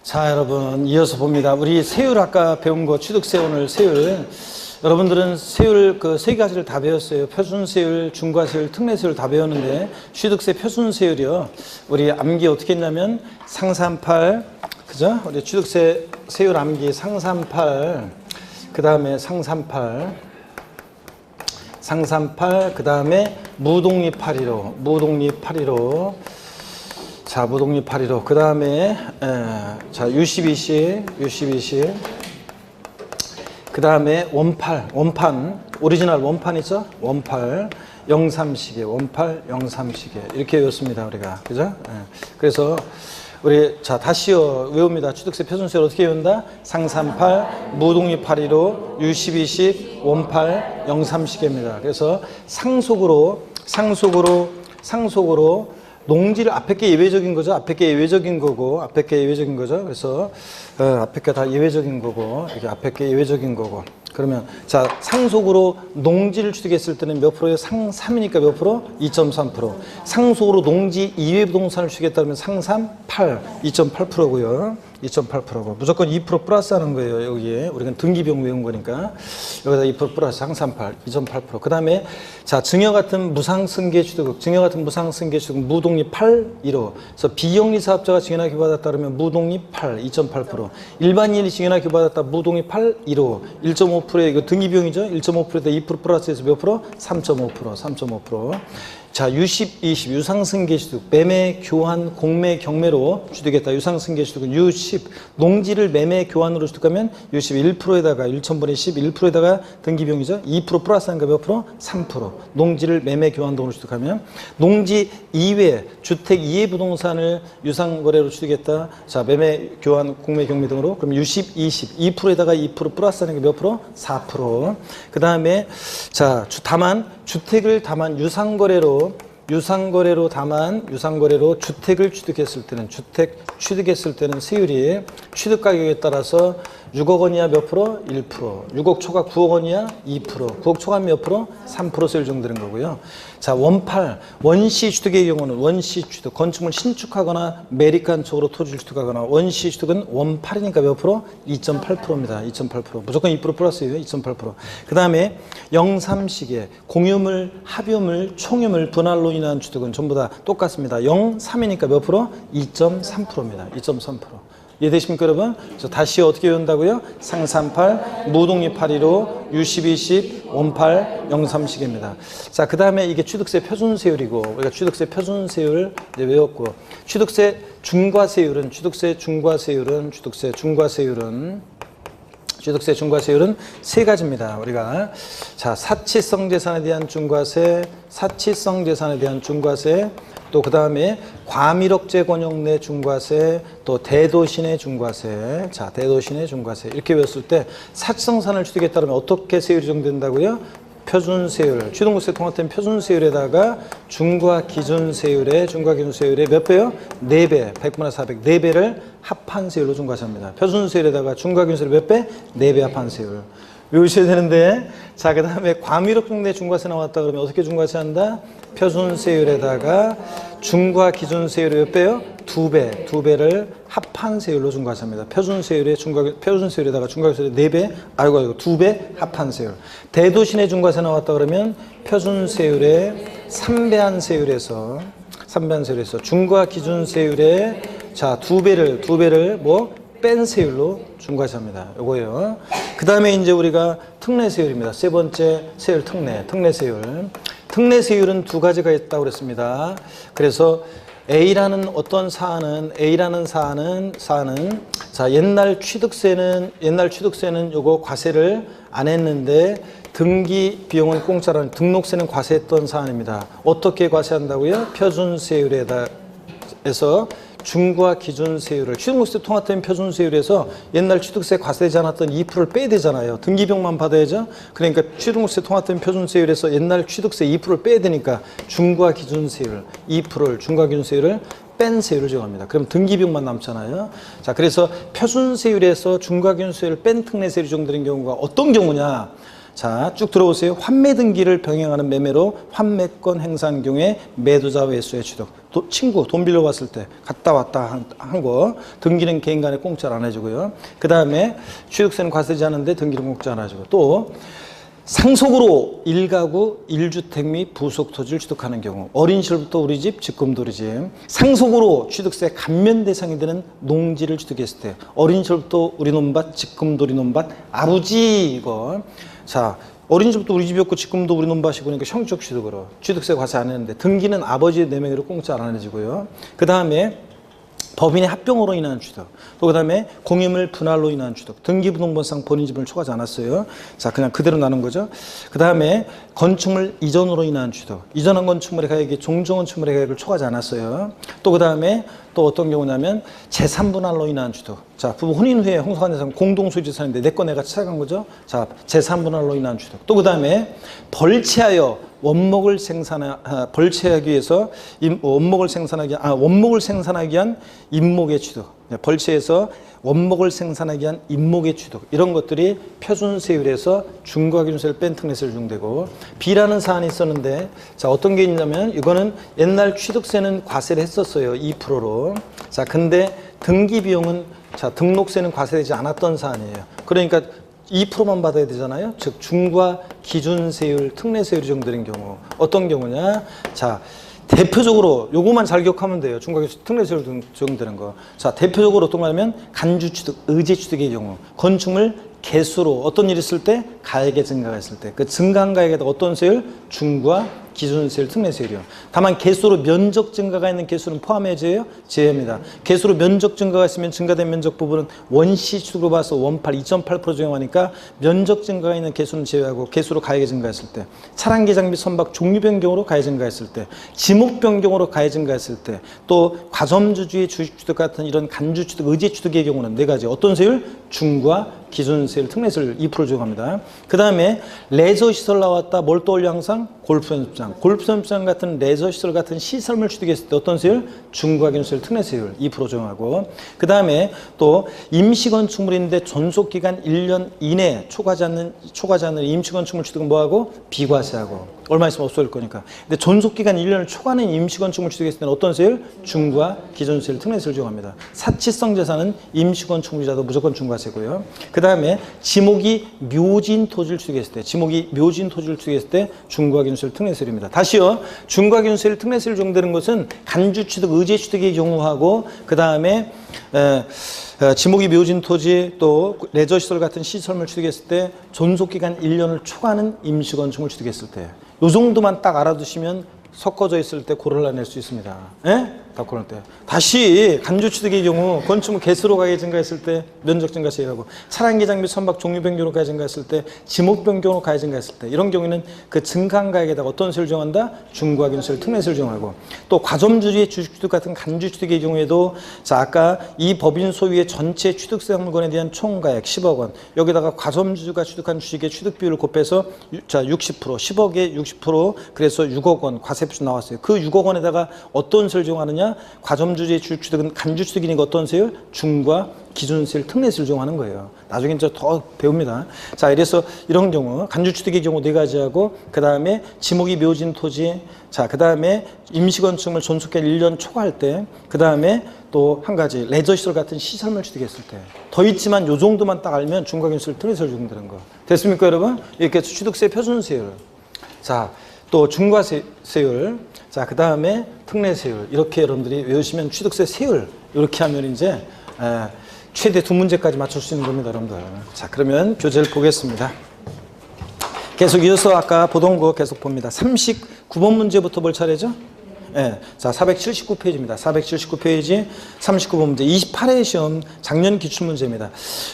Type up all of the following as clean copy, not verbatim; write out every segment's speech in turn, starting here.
자, 여러분 이어서 봅니다. 우리 세율 아까 배운 거 취득세 오늘 세율. 여러분들은 세율 그 세 가지를 다 배웠어요. 표준세율, 중과세율, 특례세율 다 배웠는데 취득세 표준세율이요. 우리 암기 어떻게 했냐면 상삼팔, 그죠? 우리 취득세 세율 암기 상삼팔, 그 다음에 상삼팔, 그 다음에 무독립 815, 자, 무독립 815. 그 다음에, 자, U12시. 그 다음에 원판, 오리지널 원판 있죠? 원팔, 03시계, 원팔, 03시계. 이렇게 외웠습니다, 우리가. 그죠? 그래서, 우리, 자, 다시요. 외웁니다. 취득세 표준세율 어떻게 외운다? 상삼팔, 무독립 815, U12시, 원팔, 03시계입니다. 그래서 상속으로, 농지를 앞에 게 예외적인 거죠. 앞에 게 예외적인 거고. 그래서 앞에 게 다 예외적인 거고. 이렇게 앞에 게 예외적인 거고. 그러면 자, 상속으로 농지를 취득했을 때는 몇 프로예요? 상삼이니까 몇 프로? 2.3%. 상속으로 농지 이외 부동산을 취득했다 그러면 상삼팔, 2.8%고요. 2.8%고. 무조건 2% 플러스 하는 거예요, 여기에. 우리가 등기비용 외운 거니까. 여기다 2% 플러스 상삼팔, 2.8%. 그 다음에, 자, 증여 같은 무상승계 취득, 무독립 815. 그래서 비영리 사업자가 증여나 교부받았다 그러면 무독립 8, 2.8%. 일반인이 증여나 교부받았다 무독립 815, 1.5%에 이거 등기비용이죠? 1.5%에다 2% 플러스해서 몇 프로? 3.5%. 자, U10, 20 유상승계 취득, 매매, 교환, 공매, 경매로 취득했다. 유상승계 취득은 U10 농지를 매매, 교환으로 취득하면 U10 1%에다가 1,000분의 10, 1%에다가 등기비용이죠. 2% 플러스하니까 몇 프로? 3%. 농지를 매매, 교환 등으로 취득하면 농지 이외 주택 이외 부동산을 유상거래로 취득했다. 자, 매매, 교환, 공매, 경매 등으로 그럼 U10, 20 2%에다가 2% 플러스하니까 몇 프로? 4%. 그 다음에 자, 주택을 다만 유상거래로 주택을 취득했을 때는 세율이 취득 가격에 따라서 6억 원이야 몇 프로? 1%. 6억 초과 9억 원이야 2%. 9억 초과 몇 프로? 3% 세율 정도 되는 거고요. 자, 원시 취득의 경우는 건축물 신축하거나 매립한 쪽으로 토지를 취득하거나 원시 취득은 원팔이니까 몇 프로? 2.8%입니다. 2.8%. 무조건 2% 플러스예요. 2.8%. 그 다음에 03시계, 공유물, 합유물, 총유물, 분할로 인한 취득은 전부 다 똑같습니다. 03이니까 몇 프로? 2.3%입니다. 2.3%. 이해되십니까, 여러분? 그래서 다시 어떻게 외운다고요? 상삼팔, 무독립 815, U12시, 원팔, 03시계입니다. 자, 그 다음에 이게 취득세 표준세율이고, 우리가 취득세 표준세율 이제 외웠고, 취득세 중과세율은 세 가지입니다. 우리가 자, 사치성 재산에 대한 중과세, 또 그 다음에 과밀억제 권역 내 중과세, 또 대도시내 중과세. 자, 대도시내 중과세 이렇게 외웠을 때 사치성산을 취득에 따르면 어떻게 세율이 정된다고요? 표준세율, 취득세 통합된 표준세율에다가 중과기준세율의 몇 배요? 4배, 100분의 400, 4배를 합한 세율로 중과세합니다. 표준세율에다가 중과기준세율 몇 배? 4배 합한 세율. 외우셔야 되는데, 자, 그 다음에 과밀업종 내 중과세 나왔다 그러면 어떻게 중과세한다? 표준세율에다가 중과기준세율이 몇 배요? 2배, 2배를 합한 세율로 중과세합니다. 표준세율에다가 중과기준세율 4배, 2배 합한 세율. 대도시내 중과세 나왔다 그러면 표준세율의 3배한 세율에서 중과기준세율의 자, 2배를 뭐? 뺀 세율로 중과세합니다. 요거예요. 그 다음에 이제 우리가 특례세율입니다. 세 번째 세율 특례세율. 특례세율은 두 가지가 있다고 그랬습니다. 그래서 A라는 사안은 자, 옛날 취득세는 요거 과세를 안 했는데 등기 비용은 공짜라는 등록세는 과세했던 사안입니다. 어떻게 과세한다고요? 표준세율에서 중과기준세율을 취득세 통합된 표준세율에서 옛날 취득세 과세되지 않았던 2%를 빼야 되잖아요. 등기비용만 받아야죠. 그러니까 취득세 통합된 표준세율에서 옛날 취득세 2%를 빼야 되니까 중과기준세율을 뺀 세율을 정합니다. 그럼 등기비용만 남잖아요. 자, 그래서 표준세율에서 중과기준세율을 뺀 특례세율이 정되는 경우가 어떤 경우냐? 자, 쭉 들어보세요. 환매 등기를 병행하는 매매로 환매권 행사한 경우에 매도자 외수의 취득. 친구 돈 빌려왔을 때 갔다 왔다 한 거 등기는 개인 간에 공짜로 안 해주고요. 그 다음에 취득세는 과세지 않은데 등기는 공짜 안 해주고, 또 상속으로 1가구 1주택 및 부속 토지를 취득하는 경우, 어린 시절부터 우리 집, 지금도 우리 집. 상속으로 취득세 감면 대상이 되는 농지를 취득했을 때, 어린 시절부터 우리 논밭, 지금도 우리 논밭, 아버지 이거. 자, 어린 시절부터 우리 집이었고 지금도 우리 논밭이고, 그러니까 형적 취득으로 취득세 과세 안 했는데 등기는 아버지의 내 명의로 공짜 안 해주고요. 그 다음에 법인의 합병으로 인한 취득, 또 그 다음에 공유물 분할로 인한 취득, 등기부등본상 본인 지분을 초과하지 않았어요. 자, 그냥 그대로 나눈 거죠. 그 다음에 건축물 이전으로 인한 취득, 이전한 건축물의 가액이 종전건축물의 가액을 초과하지 않았어요. 또 그 다음에 또 어떤 경우냐면 재산 분할로 인한 취득. 자, 부부 혼인 후에 홍수한 재산 공동소유 재산인데 내 거 내가 찾아간 거죠. 자, 재산 분할로 인한 취득. 또 그 다음에 벌채하여 원목을 벌채하기 위해서 원목을 생산하기 위한 임목의 취득. 벌채에서 원목을 생산하기 위한 임목의 취득. 이런 것들이 표준세율에서 중과기준세를 뺀 특례세를 적용되고, B라는 사안이 있었는데, 자, 어떤 게 있냐면 이거는 옛날 취득세는 과세를 했었어요. 2%로. 자, 근데 등기 비용은, 자, 등록세는 과세되지 않았던 사안이에요. 그러니까 2%만 받아야 되잖아요. 즉 중과 기준세율, 특례세율이 적용되는 경우. 어떤 경우냐? 자, 대표적으로 요거만 잘 기억하면 돼요. 중과 기준 특례세율 적용되는 거. 자, 대표적으로 어떤 거냐면 간주취득, 의제취득의 경우, 건축물 개수로 어떤 일이 있을 때, 가액의 증가가 있을 때, 그 증가한 가액에다 어떤 세율? 중과 기준세율, 특례세율이요. 다만 개수로 면적 증가가 있는 개수는 포함해져요? 제외합니다. 개수로 면적 증가가 있으면 증가된 면적 부분은 원시 취득으로 봐서 원팔 2.8% 적용하니까 면적 증가가 있는 개수는 제외하고, 개수로 가액이 증가했을 때, 차량기 장비 선박 종류 변경으로 가액 증가했을 때, 지목 변경으로 가액 증가했을 때, 또 과점주주의 주식 취득 같은 이런 간주 취득, 의제 취득의 경우는 네 가지. 어떤 세율? 중과 기준세율, 특례세율 2% 적용합니다. 그 다음에 레저시설 나왔다. 뭘 떠올려 항상? 골프연습장. 골프연습장 같은 레저시설 같은 시설물 취득했을 때 어떤 세율? 중과 기준세율, 특례세율 2% 적용하고, 그 다음에 또 임시건축물인데 존속기간 1년 이내 초과하지 않는 임시건축물 취득은 뭐하고? 비과세하고. 얼마 있으면 없어질 거니까. 근데 존속기간 1년을 초과하는 임시건축물 취득했을 때는 어떤 세율? 중과 기준세율, 특례세율 적용합니다. 사치성 재산은 임시건축물이라도 무조건 중과세고요. 그 다음에 지목이 묘진 토지를 취득했을 때, 중과 기준세율, 특례세율입니다. 다시요. 중과 기준세율, 특례세율 적용되는 것은 간주 취득, 의제 취득의 경우하고, 그 다음에 지목이 묘진 토지, 또 레저시설 같은 시설물 취득했을 때, 존속기간 1년을 초과하는 임시건축물 취득했을 때, 요 정도만 딱 알아두시면 섞어져 있을 때 고를 낼 수 있습니다. 예? 다 고를 때. 다시 간주 취득의 경우 건축물 개수로 가액이 증가했을 때 면적 증가 제외하고, 차량기 장비 선박 종류 변경으로 가액 증가했을 때, 지목 변경으로 가액 증가했을 때, 이런 경우에는 그 증가한 가액에다가 어떤 세율 적용한다? 중과 기준세율, 특례세율 적용하고, 또 과점주주의 주식 취득 같은 간주 취득의 경우에도, 자, 아까 이 법인 소유의 전체 취득세 항목원에 대한 총가액 10억 원, 여기다가 과점주주가 취득한 주식의 취득 비율을 곱해서, 자, 60%, 10억에 60%, 그래서 6억 원 과세표 나왔어요. 그 6억 원에다가 어떤 세율 적용하느냐? 과점주주의 주식 취득은 간주 취득이니까 어떤 세율? 중과 기준세율, 특례세율 적용하는 거예요. 나중에 이제 더 배웁니다. 자, 이래서 이런 경우 간주 취득의 경우 네 가지하고, 그 다음에 지목이 묘진 토지, 자, 그 다음에 임시건축물 존속기간 1년 초과할 때, 그 다음에 또 한 가지 레저시설 같은 시설물 취득했을 때. 더 있지만 요 정도만 딱 알면 중과 기준세율, 특례세율 적용되는 거. 됐습니까, 여러분? 이렇게 취득세 표준세율. 자, 또 중과세율, 자, 그 다음에 특례세율, 이렇게 여러분들이 외우시면 취득세 세율, 이렇게 하면 이제 최대 2문제까지 맞출 수 있는 겁니다, 여러분들. 자, 그러면 교재를 보겠습니다. 계속 이어서 아까 보던 거 계속 봅니다. 39번 문제부터 볼 차례죠? 네. 자, 479페이지입니다. 479페이지 39번 문제. 28회 시험 작년 기출문제입니다.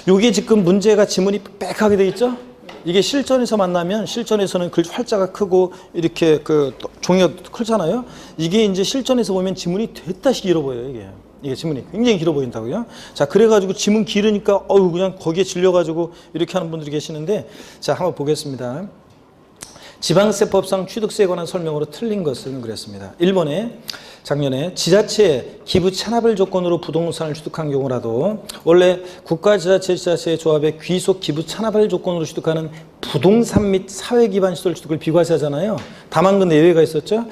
요게 지금 문제가 지문이 빽하게 돼 있죠? 이게 실전에서 만나면, 실전에서는 글 활자가 크고 이렇게 그 종이가 크잖아요. 이게 이제 실전에서 보면 지문이 됐다시 길어 보여요, 이게 지문이 굉장히 길어 보인다고요. 자, 그래가지고 지문 길으니까 그냥 거기에 질려가지고 이렇게 하는 분들이 계시는데, 자, 한번 보겠습니다. 지방세법상 취득세에 관한 설명으로 틀린 것은 그랬습니다. 1번에 작년에 지자체 기부 찬합을 조건으로 부동산을 취득한 경우라도 원래 국가지자체 지자체 조합의 귀속 기부 찬합을 조건으로 취득하는 부동산 및 사회기반 시설 취득을 비과세하잖아요. 다만 근데 예외가 있었죠.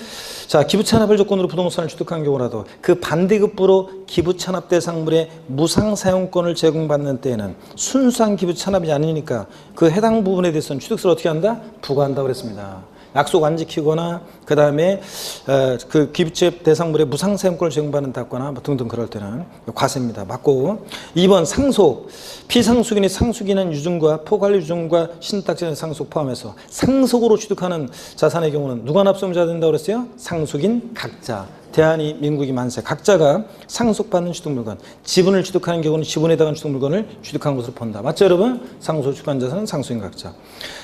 자, 기부 찬합을 조건으로 부동산을 취득한 경우라도 그 반대급부로 기부 찬합 대상물의 무상 사용권을 제공받는 때에는 순수한 기부 찬합이 아니니까 그 해당 부분에 대해서는 취득세를 어떻게 한다? 부과한다고 그랬습니다. 약속 안 지키거나 그 다음에 그 기부채 대상물의 무상 사용권을 제공받는다거나 뭐 등등 그럴 때는 과세입니다. 맞고 2번 상속 피상속인이 상속인은 유증과 포괄 유증과 신탁제는 상속 포함해서 상속으로 취득하는 자산의 경우는 누가 납세의무자가 된다고 그랬어요? 상속인 각자. 대한이 민국이 만세 각자가 상속받는 취득물건 지분을 취득하는 경우는 지분에 해당하는 취득물건을 취득한 것으로 본다. 맞죠 여러분? 상속 취득한 자산은 상속인 각자.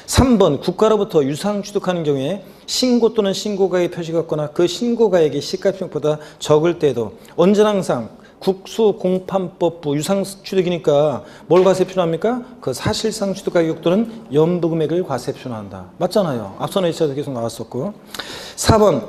3번 국가로부터 유상 취득하는 경우에 신고 또는 신고가액 표시가 없거나 그 신고가액이 시가총액보다 적을 때에도 언제나 항상 국수공판법부 유상 취득이니까 뭘 과세 표준합니까? 그 사실상 취득가격 또는 연부금액을 과세 표준한다. 맞잖아요. 앞선 회차에서 계속 나왔었고. 4번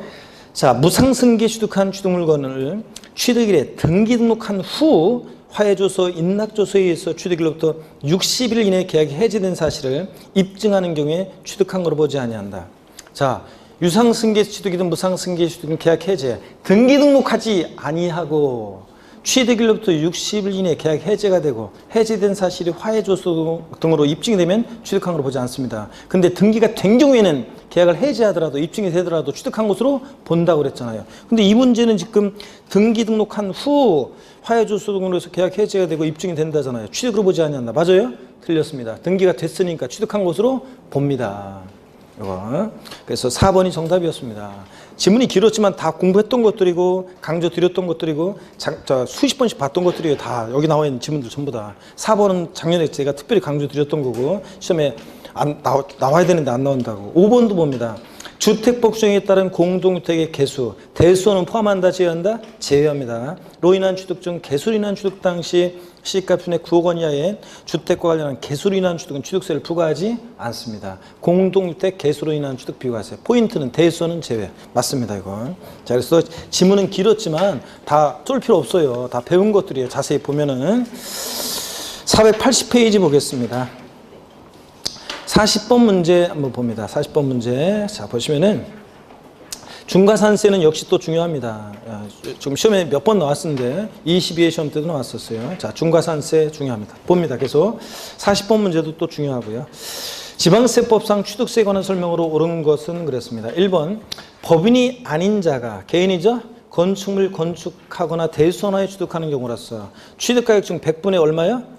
자, 무상승계 취득한 취득물건을 취득일에 등기 등록한 후 화해조서, 인락조서에 의해서 취득일로부터 60일 이내에 계약이 해지된 사실을 입증하는 경우에 취득한 것으로 보지 아니한다. 자, 유상승계 취득이든 무상승계 취득이든 계약 해제, 등기 등록하지 아니하고 취득일로부터 60일 이내에 계약 해제가 되고 해제된 사실이 화해조서 등으로 입증이 되면 취득한 것으로 보지 않습니다. 근데 등기가 된 경우에는 계약을 해제하더라도 입증이 되더라도 취득한 것으로 본다고 그랬잖아요. 근데 이 문제는 지금 등기 등록한 후 화해조서 등으로 해서 계약 해제가 되고 입증이 된다잖아요. 취득으로 보지 않는다. 맞아요? 틀렸습니다. 등기가 됐으니까 취득한 것으로 봅니다. 이거. 그래서 4번이 정답이었습니다. 지문이 길었지만 다 공부했던 것들이고 강조 드렸던 것들이고 수십 번씩 봤던 것들이에요. 다 여기 나와 있는 지문들 전부 다. 4번은 작년에 제가 특별히 강조 드렸던 거고 시험에 나와야 되는데 안 나온다고. 5번도 봅니다. 주택법 규정에 따른 공동주택의 개수, 대수는 포함한다, 제외한다? 제외합니다. 로 인한 취득 중 개수로 인한 취득 당시 시가표준액 9억 원 이하의 주택과 관련한 개수로 인한 취득은 취득세를 부과하지 않습니다. 공동주택 개수로 인한 취득 비과세. 포인트는 대수는 제외. 맞습니다, 이거. 자, 그래서 지문은 길었지만 다 쫄 필요 없어요. 다 배운 것들이에요. 자세히 보면은 480페이지 보겠습니다. 40번 문제 한번 봅니다. 40번 문제. 자, 보시면은 중과산세는 역시 또 중요합니다. 지금 시험에 몇 번 나왔었는데 22회 시험 때도 나왔었어요. 자, 중과산세 중요합니다. 봅니다. 계속 40번 문제도 또 중요하고요. 지방세법상 취득세에 관한 설명으로 옳은 것은 그랬습니다. 1번 법인이 아닌 자가 개인이죠. 건축물 건축하거나 대수원화에 취득하는 경우라서 취득가액 중 100분의 얼마요?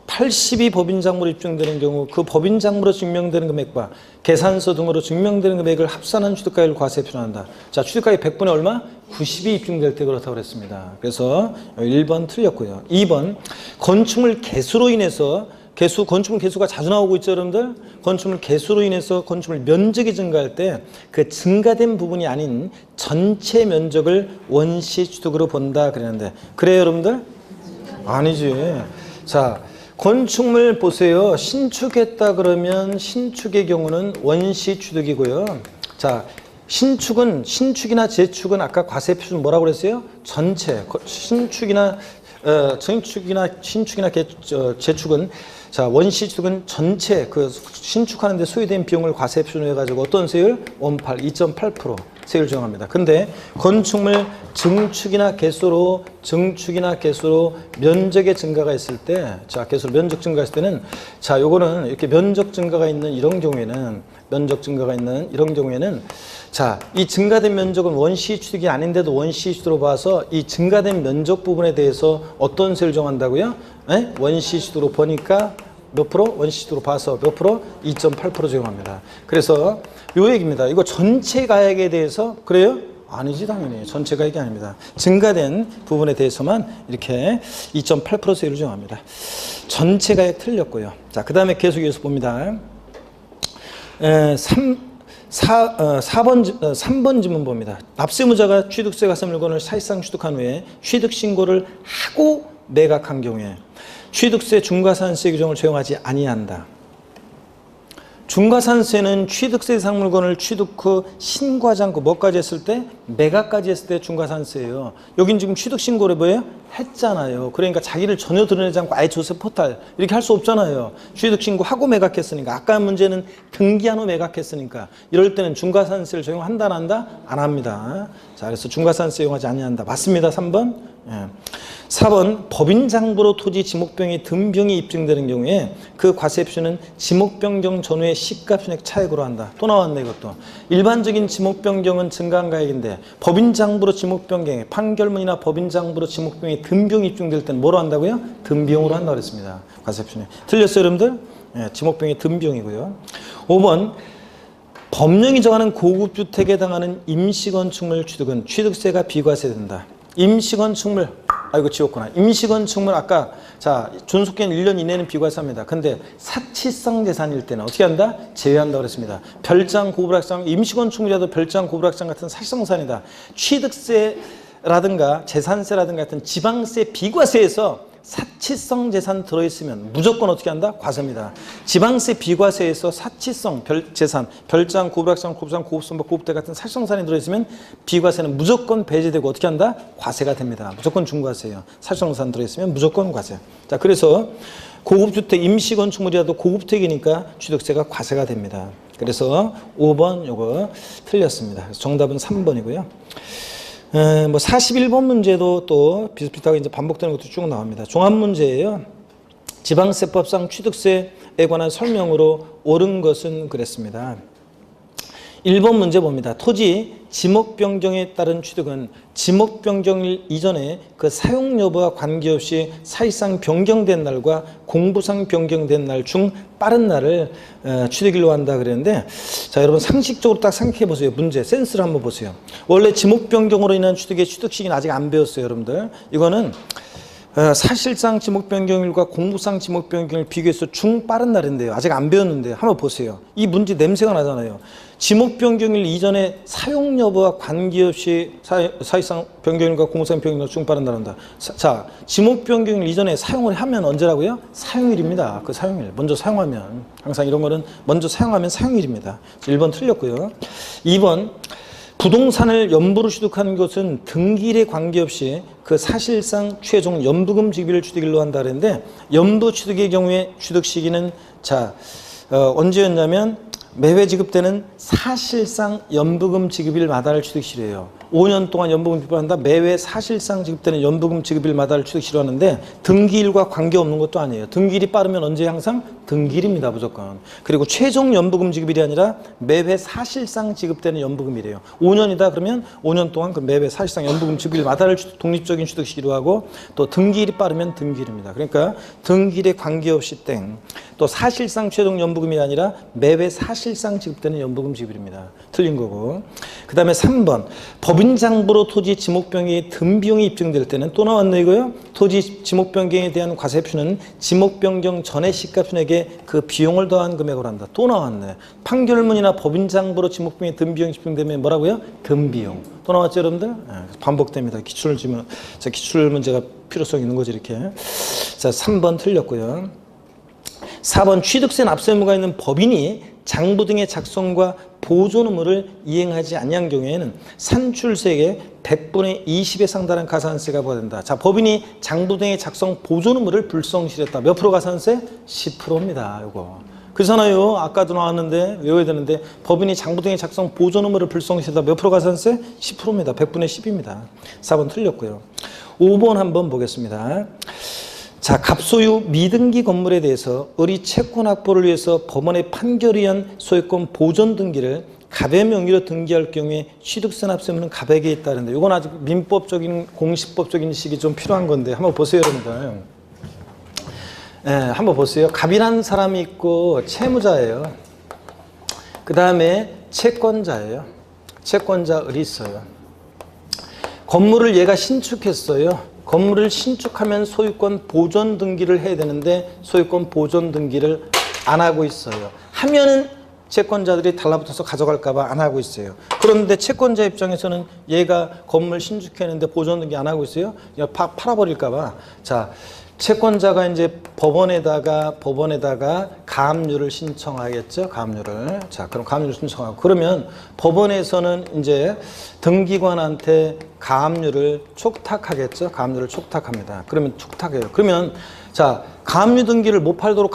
80이 법인작물로 입증되는 경우 그 법인작물로 증명되는 금액과 계산서 등으로 증명되는 금액을 합산한 취득가액을 과세에 표준한다. 자, 취득가액 100분의 얼마? 90이 입증될 때 그렇다고 그랬습니다. 그래서 1번 틀렸고요. 2번 건축물 개수로 인해서 건축물 개수가 자주 나오고 있죠, 여러분들? 건축물 개수로 인해서 건축물 면적이 증가할 때 그 증가된 부분이 아닌 전체 면적을 원시 취득으로 본다 그랬는데 그래요, 여러분들? 아니지. 자, 건축물 보세요. 신축했다 그러면 신축의 경우는 원시 취득이고요. 자, 신축이나 재축은 아까 과세 표준 뭐라고 그랬어요? 전체. 신축이나 재축은 자, 원시 취득은 전체 그 신축하는 데 소요된 비용을 과세 표준으로 해가지고 어떤 세율? 2.8% 세율 정합니다. 근데 건축물 증축이나 개수로 면적의 증가가 있을 때, 자, 개수로 면적 증가했을 때는, 자, 요거는 이렇게 면적 증가가 있는 이런 경우에는, 자, 이 증가된 면적은 원시 취득이 아닌데도 원시 취득으로 봐서 이 증가된 면적 부분에 대해서 어떤 세율 정한다고요? 네? 원시 취득으로 보니까 몇 프로? 원시 취득으로 봐서 몇 프로? 2.8% 적용합니다. 그래서 요 얘기입니다. 이거 전체 가액에 대해서 그래요? 아니지, 당연히. 전체 가액이 아닙니다. 증가된 부분에 대해서만 이렇게 2.8% 세율을 정합니다. 전체 가액 틀렸고요. 자, 그 다음에 계속해서 봅니다. 3번 지문 봅니다. 납세의무자가 취득세 과세 물건을 사실상 취득한 후에 취득 신고를 하고 매각한 경우에 취득세 중과산세 규정을 적용하지 아니한다. 중과산세는 취득세 대상 물건을 취득 후 신고하지 않고 뭐까지 했을 때? 매각까지 했을 때 중과산세예요. 여긴 지금 취득 신고를 뭐예요? 했잖아요. 그러니까 자기를 전혀 드러내지 않고 아예 조세 포탈 이렇게 할 수 없잖아요. 취득 신고하고 매각했으니까. 아까 문제는 등기한 후 매각했으니까. 이럴 때는 중과산세를 적용한다 안 한다? 안 합니다. 자, 그래서 중과산세 이용하지 아니한다. 맞습니다. 3번. 예. 4번 법인장부로 토지 지목병의 등병이 입증되는 경우에 그 과세표시는 지목변경 전후의 시가편액 차액으로 한다. 또 나왔네 이것도. 일반적인 지목변경은 증가한가액인데 법인장부로 지목변경에 판결문이나 법인장부로 지목변의 등병이 입증될 때는 뭐로 한다고요? 등비용으로 한다고 그랬습니다. 과세표시는. 틀렸어요 여러분들? 예, 지목병의 등비용이고요. 5번 법령이 정하는 고급주택에 해당하는 임시건축물 취득은 취득세가 비과세된다. 임시건축물, 이거 지웠구나. 임시건축물 아까 자 존속기간 1년 이내는 비과세합니다. 근데 사치성 재산일 때는 어떻게 한다? 제외한다고 그랬습니다. 별장, 고불악장, 임시건축물이라도 별장, 고불악장 같은 사치성산이다. 취득세라든가 재산세라든가 같은 지방세 비과세에서 사치성 재산 들어있으면 무조건 어떻게 한다? 과세입니다. 지방세 비과세에서 사치성 재산, 별장, 고불악장, 고부상, 고급선박, 고급대 같은 사치성산이 들어있으면 비과세는 무조건 배제되고 어떻게 한다? 과세가 됩니다. 무조건 중과세예요. 사치성산 들어있으면 무조건 과세. 자, 그래서 고급주택, 임시건축물이라도 고급택이니까 취득세가 과세가 됩니다. 그래서 5번 요거 틀렸습니다. 그래서 정답은 3번이고요. 뭐 41번 문제도 또 비슷비슷하게 이제 반복되는 것도 쭉 나옵니다. 종합 문제예요. 지방세법상 취득세에 관한 설명으로 옳은 것은 그랬습니다. 1번 문제 봅니다. 토지 지목 변경에 따른 취득은 지목 변경일 이전에 그 사용 여부와 관계없이 사실상 변경된 날과 공부상 변경된 날 중 빠른 날을 취득일로 한다 그랬는데, 자 여러분 상식적으로 딱 생각해 보세요. 문제 센스를 한번 보세요. 원래 지목 변경으로 인한 취득의 취득 시기는 아직 안 배웠어요, 여러분들. 이거는 사실상 지목 변경일과 공부상 지목 변경일 비교해서 중 빠른 날인데요. 아직 안 배웠는데 한번 보세요. 이 문제 냄새가 나잖아요. 지목 변경일 이전에 사용 여부와 관계없이 사실상 변경일과 공부상 변경일 중 빠른 날한다. 자, 지목 변경일 이전에 사용을 하면 언제라고요? 사용일입니다. 그 사용일. 먼저 사용하면 항상 이런 거는 먼저 사용하면 사용일입니다. 1번 틀렸고요. 2번 부동산을 연부로 취득하는 것은 등기일에 관계없이 그 사실상 최종 연부금 지급일 취득일로 한다 그랬는데, 연부 취득의 경우에 취득 시기는 자 언제였냐면 매회 지급되는 사실상 연부금 지급일마다를 취득시료예요. 5년 동안 연부금 지급한다. 매회 사실상 지급되는 연부금 지급일마다를 취득시료 하는데 등기일과 관계없는 것도 아니에요. 등기일이 빠르면 언제 항상 등기일입니다. 무조건. 그리고 최종 연부금 지급일이 아니라 매회 사실상 지급되는 연부금이래요. 5년이다 그러면 5년 동안 그 매회 사실상 연부금 지급일마다를 독립적인 취득시기로 하고, 또 등기일이 빠르면 등기일입니다. 그러니까 등기일에 관계없이 땡. 또 사실상 최종 연부금이 아니라 매회 사실상 지급되는 연부금 지급일입니다. 틀린 거고. 그 다음에 3번 법인장부로 토지 지목변경의 등비용이 입증될 때는 또 나왔네 이거요. 토지 지목변경에 대한 과세표는 지목변경 전의 시가편액에 그 비용을 더한 금액으로 한다. 또 나왔네. 판결문이나 법인장부로 지목변경의 등비용이 입증되면 뭐라고요? 등비용. 또 나왔죠 여러분들? 반복됩니다. 기출 문제가 필요성이 있는 거지 이렇게. 자, 3번 틀렸고요. 4번 취득세 납세 의무가 있는 법인이 장부 등의 작성과 보존 의무를 이행하지 아니한 경우에는 산출세액의 100분의 20에 상당한 가산세가 부과된다. 자, 법인이 장부 등의 작성 보존 의무를 불성실했다. 몇 프로 가산세? 10%입니다. 이거. 그렇잖아요. 아까도 나왔는데 외워야 되는데 법인이 장부 등의 작성 보존 의무를 불성실했다. 몇 프로 가산세? 10%입니다. 100분의 10입니다. 4번 틀렸고요. 5번 한번 보겠습니다. 자, 갑소유 미등기 건물에 대해서 을이 채권 확보를 위해서 법원의 판결에 의한 소유권 보존 등기를 갑의 명의로 등기할 경우에 취득세 납세 의무는 갑에게 있다는데, 이건 아직 민법적인 공시법적인 식이 좀 필요한 건데 한번 보세요 여러분들. 한번 보세요. 갑이라는 사람이 있고 채무자예요. 그 다음에 채권자예요. 채권자 을이 있어요. 건물을 얘가 신축했어요. 건물을 신축하면 소유권 보존 등기를 해야 되는데 소유권 보존 등기를 안 하고 있어요. 하면은 채권자들이 달라붙어서 가져갈까 봐 안 하고 있어요. 그런데 채권자 입장에서는 얘가 건물 신축했는데 보존 등기 안 하고 있어요. 팔아버릴까 봐. 자, 채권자가 이제 법원에다가 가압류를 신청하겠죠. 가압류를. 자, 그럼 가압류를 신청하고 그러면 법원에서는 이제 등기관한테 가압류를 촉탁하겠죠. 가압류를 촉탁합니다. 그러면 촉탁해요. 그러면 자, 가압류 등기를 못 팔도록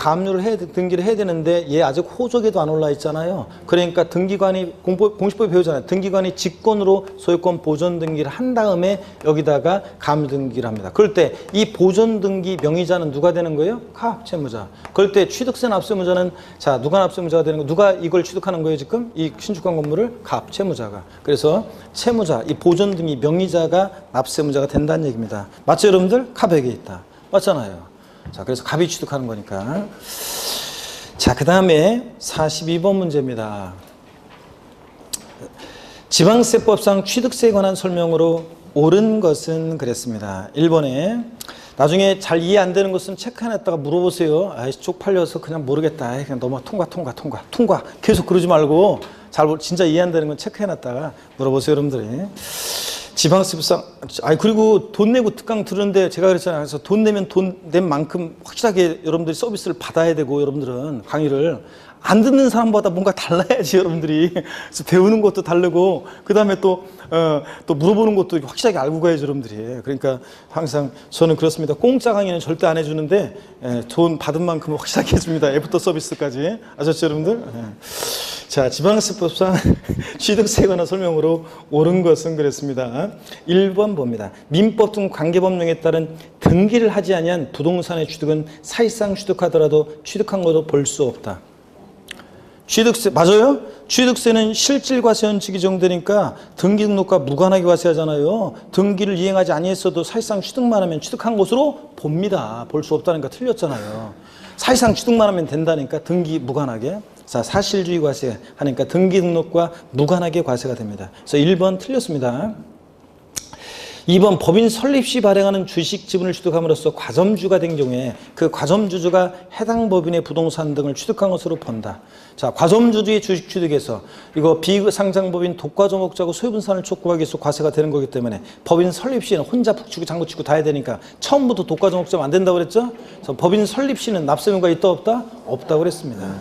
등기를 해야 되는데 얘 아직 호적에도 안 올라 있잖아요. 그러니까 등기관이 공시법에 배우잖아요. 등기관이 직권으로 소유권 보존 등기를 한 다음에 여기다가 가압류 등기를 합니다. 그럴 때 이 보존 등기 명의자는 누가 되는 거예요? 가압 채무자. 그럴 때 취득세 납세무자는 자, 누가 납세무자가 되는 거? 누가 이걸 취득하는 거예요, 지금? 이 신축한 건물을 가압 채무자가. 그래서 채무자, 이 보존 등기 명의자가 납세무자가 된다는 얘기입니다. 맞죠, 여러분들? 카백에 있다. 맞잖아요. 자, 그래서 갑이 취득하는 거니까. 자, 그 다음에 42번 문제입니다. 지방세법상 취득세에 관한 설명으로 옳은 것은 그랬습니다. 1번에 나중에 잘 이해 안 되는 것은 체크해놨다가 물어보세요. 아이, 쪽팔려서 그냥 모르겠다. 그냥 넘어 통과. 계속 그러지 말고 진짜 이해 안 되는 건 체크해놨다가 물어보세요, 여러분들이. 지방세법상, 그리고 돈 내고 특강 들었는데 제가 그랬잖아요. 그래서 돈 내면 돈 낸 만큼 확실하게 여러분들이 서비스를 받아야 되고, 여러분들은 강의를 안 듣는 사람보다 뭔가 달라야지, 여러분들이. 그래서 배우는 것도 다르고, 그 다음에 또 물어보는 것도 확실하게 알고 가야죠, 여러분들이. 그러니까 항상 저는 그렇습니다. 공짜 강의는 절대 안 해주는데, 돈 받은 만큼 확실하게 해줍니다. 애프터 서비스까지. 아셨죠, 여러분들? 자, 지방세법상 취득세에 관한 설명으로 옳은 것은 그랬습니다. 1번 봅니다. 민법 등 관계법령에 따른 등기를 하지 아니한 부동산의 취득은 사실상 취득하더라도 취득한 것으로 볼 수 없다. 취득세, 맞아요? 취득세는 실질과세원칙이 적용되니까 등기 등록과 무관하게 과세하잖아요. 등기를 이행하지 아니했어도 사실상 취득만 하면 취득한 것으로 봅니다. 볼 수 없다니까 틀렸잖아요. 사실상 취득만 하면 된다니까 등기 무관하게. 자, 사실주의 과세 하니까 등기 등록과 무관하게 과세가 됩니다. 그래서 1번 틀렸습니다. 2번 법인 설립 시 발행하는 주식 지분을 취득함으로써 과점주가 된 경우에 그 과점주주가 해당 법인의 부동산 등을 취득한 것으로 본다. 자, 과점주주의 주식 취득에서 이거 비상장법인 독과점 목적하고 소유분산을 촉구하기 위해서 과세가 되는 거기 때문에 법인 설립 시에는 혼자 북치고 장구치고 다 해야 되니까 처음부터 독과점 목적 안 된다고 그랬죠? 그래서 법인 설립 시는 납세의무가 있다 없다? 없다고 그랬습니다.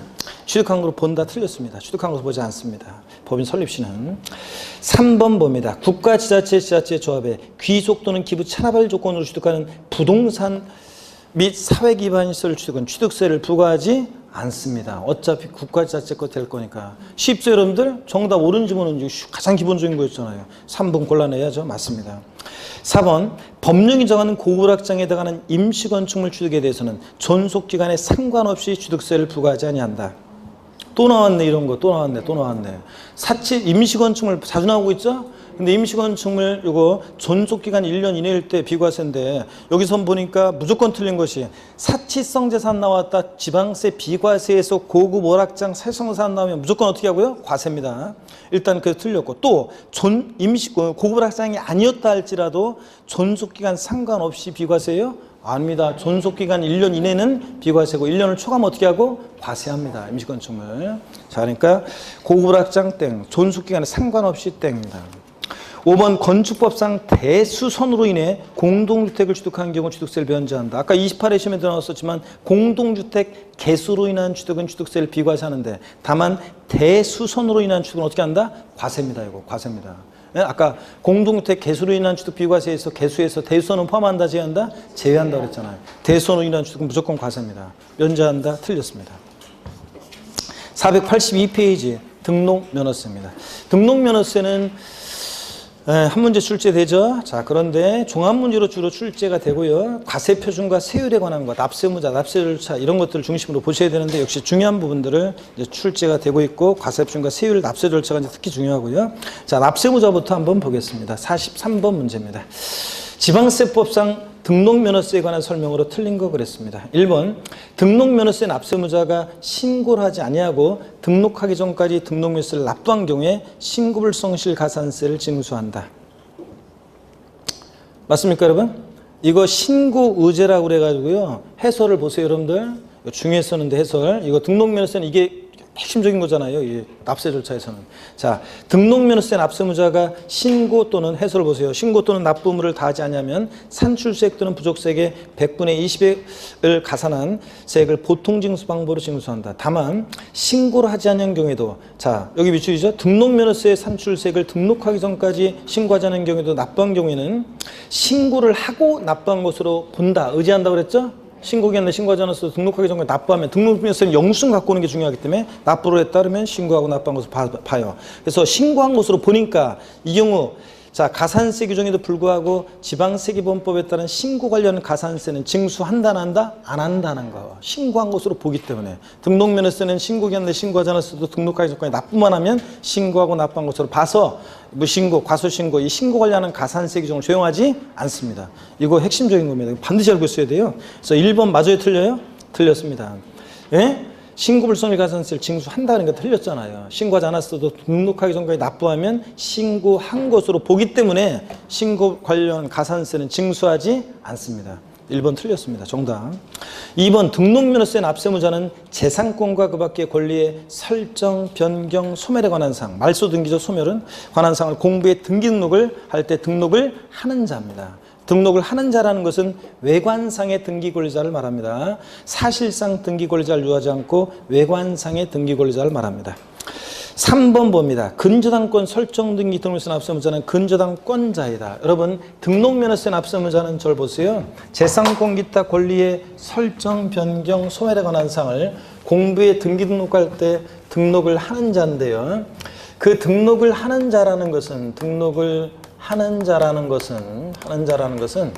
취득한 것으로 본다 틀렸습니다. 취득한 것으로 보지 않습니다. 법인 설립 시는. 3번 봅니다. 국가, 지자체, 지자체 조합에 귀속 또는 기부 찬합할 조건으로 취득하는 부동산 및 사회기반시설 취득은 취득세를 부과하지 않습니다. 어차피 국가, 지자체 거 될 거니까. 쉽죠, 여러분들? 정답 옳은 지문은 가장 기본적인 거였잖아요. 3번 골라내야죠. 맞습니다. 4번 법령이 정하는 고구락장에 해당하는 임시건축물 취득에 대해서는 존속기간에 상관없이 취득세를 부과하지 아니한다. 또 나왔네, 이런 거. 또 나왔네. 사치 임시건축물 자주 나오고 있죠? 근데 임시건축물 이거 존속기간 1년 이내일 때 비과세인데 여기서 보니까 무조건 틀린 것이 사치성 재산 나왔다. 지방세 비과세에서 고급 오락장 사치성 재산 나오면 무조건 어떻게 하고요? 과세입니다. 일단 그래서 틀렸고 또 고급 오락장이 아니었다 할지라도 존속기간 상관없이 비과세예요? 아닙니다. 존속기간 1년 이내는 비과세고 1년을 초과하면 어떻게 하고? 과세합니다. 임시건축물. 자, 그러니까 고급락장 땡, 존속기간에 상관없이 땡입니다. 5번 건축법상 대수선으로 인해 공동주택을 취득한 경우 취득세를 면제한다. 아까 28회 시험에 나왔었지만 공동주택 개수로 인한 취득은 취득세를 비과세하는데 다만 대수선으로 인한 취득은 어떻게 한다? 과세입니다. 이거 과세입니다. 아까 공동주택 개수로 인한 취득 비과세에서 개수에서 대수선은 포함한다, 제외한다? 제외한다 그랬잖아요. 대수선으로 인한 취득은 무조건 과세입니다. 면제한다? 틀렸습니다. 482페이지 등록면허세입니다. 등록면허세는 한 문제 출제되죠. 자, 그런데 종합문제로 주로 출제가 되고요. 과세표준과 세율에 관한 것, 납세무자, 납세절차 이런 것들을 중심으로 보셔야 되는데 역시 중요한 부분들을 이제 출제가 되고 있고 과세표준과 세율, 납세절차가 이제 특히 중요하고요. 자, 납세무자부터 한번 보겠습니다. 43번 문제입니다. 지방세법상 등록면허세에 관한 설명으로 틀린 거 그랬습니다. 1번 등록면허세 납세무자가 신고를 하지 아니하고 등록하기 전까지 등록면허세를 납부한 경우에 신고불성실 가산세를 징수한다. 맞습니까, 여러분? 이거 신고의제라고 그래가지고요. 해설을 보세요, 여러분들. 중요했었는데 해설. 이거 등록면허세는 이게 핵심적인 거잖아요. 이 납세 절차에서는. 자, 등록면허세 납세무자가 신고 또는 해설을 보세요. 신고 또는 납부물을 다하지 않으면 산출세액 또는 부족세액의 100분의 20을 가산한 세액을 보통징수 방법으로 징수한다. 다만 신고를 하지 않은 경우에도 자, 여기 밑줄이죠. 등록면허세 산출세액을 등록하기 전까지 신고하지 않은 경우에도 납부한 경우에는 신고를 하고 납부한 것으로 본다. 의지한다고 그랬죠? 신고기한데 신고하지 않았어도 등록하기 전에 납부하면 등록면허세는 영수증 갖고 오는 게 중요하기 때문에 납부를 했다 그러면 신고하고 납부한 것을 봐요. 그래서 신고한 것으로 보니까 이 경우 자, 가산세 규정에도 불구하고 지방세계보험법에 따른 신고 관련 가산세는 징수한다, 안 한다? 안 한다는 거. 신고한 것으로 보기 때문에. 등록면허세는 신고기한데 신고하지 않았어도 등록하기 전까지 납부만 하면 신고하고 납부한 것으로 봐서 무신고, 과소신고, 이 신고 관련한 가산세 규정을 적용하지 않습니다. 이거 핵심적인 겁니다. 반드시 알고 있어야 돼요. 그래서 1번 맞아요? 틀려요? 틀렸습니다. 예? 신고불성리 가산세를 징수한다는 게 틀렸잖아요. 신고하지 않았어도 등록하기 전까지 납부하면 신고한 것으로 보기 때문에 신고 관련 가산세는 징수하지 않습니다. 1번 틀렸습니다. 정답. 2번 등록면허세 납세무자는 재산권과 그 밖의 권리의 설정, 변경, 소멸에 관한 사항, 말소 등기죠. 소멸은 관한 사항을 공부에 등기 등록을 할 때 등록을 하는 자입니다. 등록을 하는 자라는 것은 외관상의 등기 권리자를 말합니다. 사실상 등기 권리자를 유하지 않고 외관상의 등기 권리자를 말합니다. 3번 봅니다. 근저당권 설정 등기 등록면허세 납세무자는 근저당권자이다. 여러분 등록면허세 납세무자는 절 보세요. 재산권 기타 권리의 설정, 변경, 소멸에 관한 사항을 공부에 등기 등록할 때 등록을 하는 자인데요. 그 등록을 하는 자라는 것은 하는 자라는 것은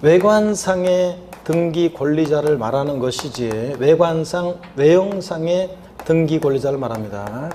외관상의 등기 권리자를 말하는 것이지 외관상, 외형상의 등기 권리자를 말합니다.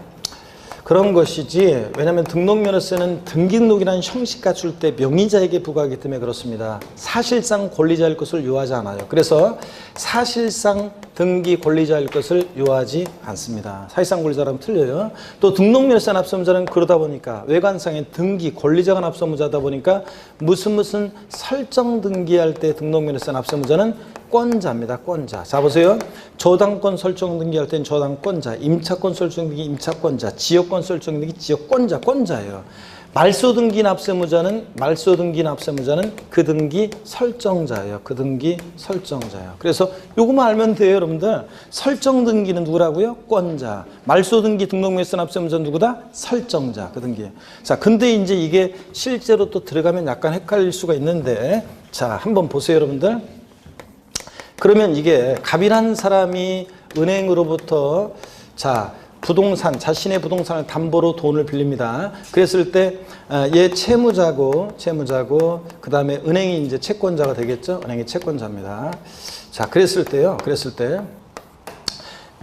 그런 것이지 왜냐하면 등록면허세는 등기 등록이라는 형식 갖출 때 명의자에게 부과하기 때문에 그렇습니다. 사실상 권리자일 것을 요하지 않아요. 그래서 사실상 등기 권리자일 것을 요하지 않습니다. 사실상 권리자라면 틀려요. 또 등록면허세 납세무자는 그러다 보니까 외관상의 등기 권리자가 납세무자다 보니까 무슨 설정 등기할 때 등록면허세 납세무자는 권자입니다. 권자. 자 보세요. 저당권 설정 등기할 때는 저당권자, 임차권 설정 등기 임차권자, 지역권 설정 등기 지역권자, 권자예요. 말소 등기 납세무자는 그 등기 설정자예요. 그 등기 설정자예요. 그래서 요것만 알면 돼요, 여러분들. 설정 등기는 누구라고요? 권자. 말소 등기 등록면허세 납세무자는 누구다? 설정자. 그 등기. 자, 근데 이제 이게 실제로 또 들어가면 약간 헷갈릴 수가 있는데 자, 한번 보세요, 여러분들. 그러면 이게 갑이라는 사람이 은행으로부터 자 부동산, 자신의 부동산을 담보로 돈을 빌립니다. 그랬을 때 얘 채무자고 그 다음에 은행이 이제 채권자가 되겠죠. 은행이 채권자입니다. 자 그랬을 때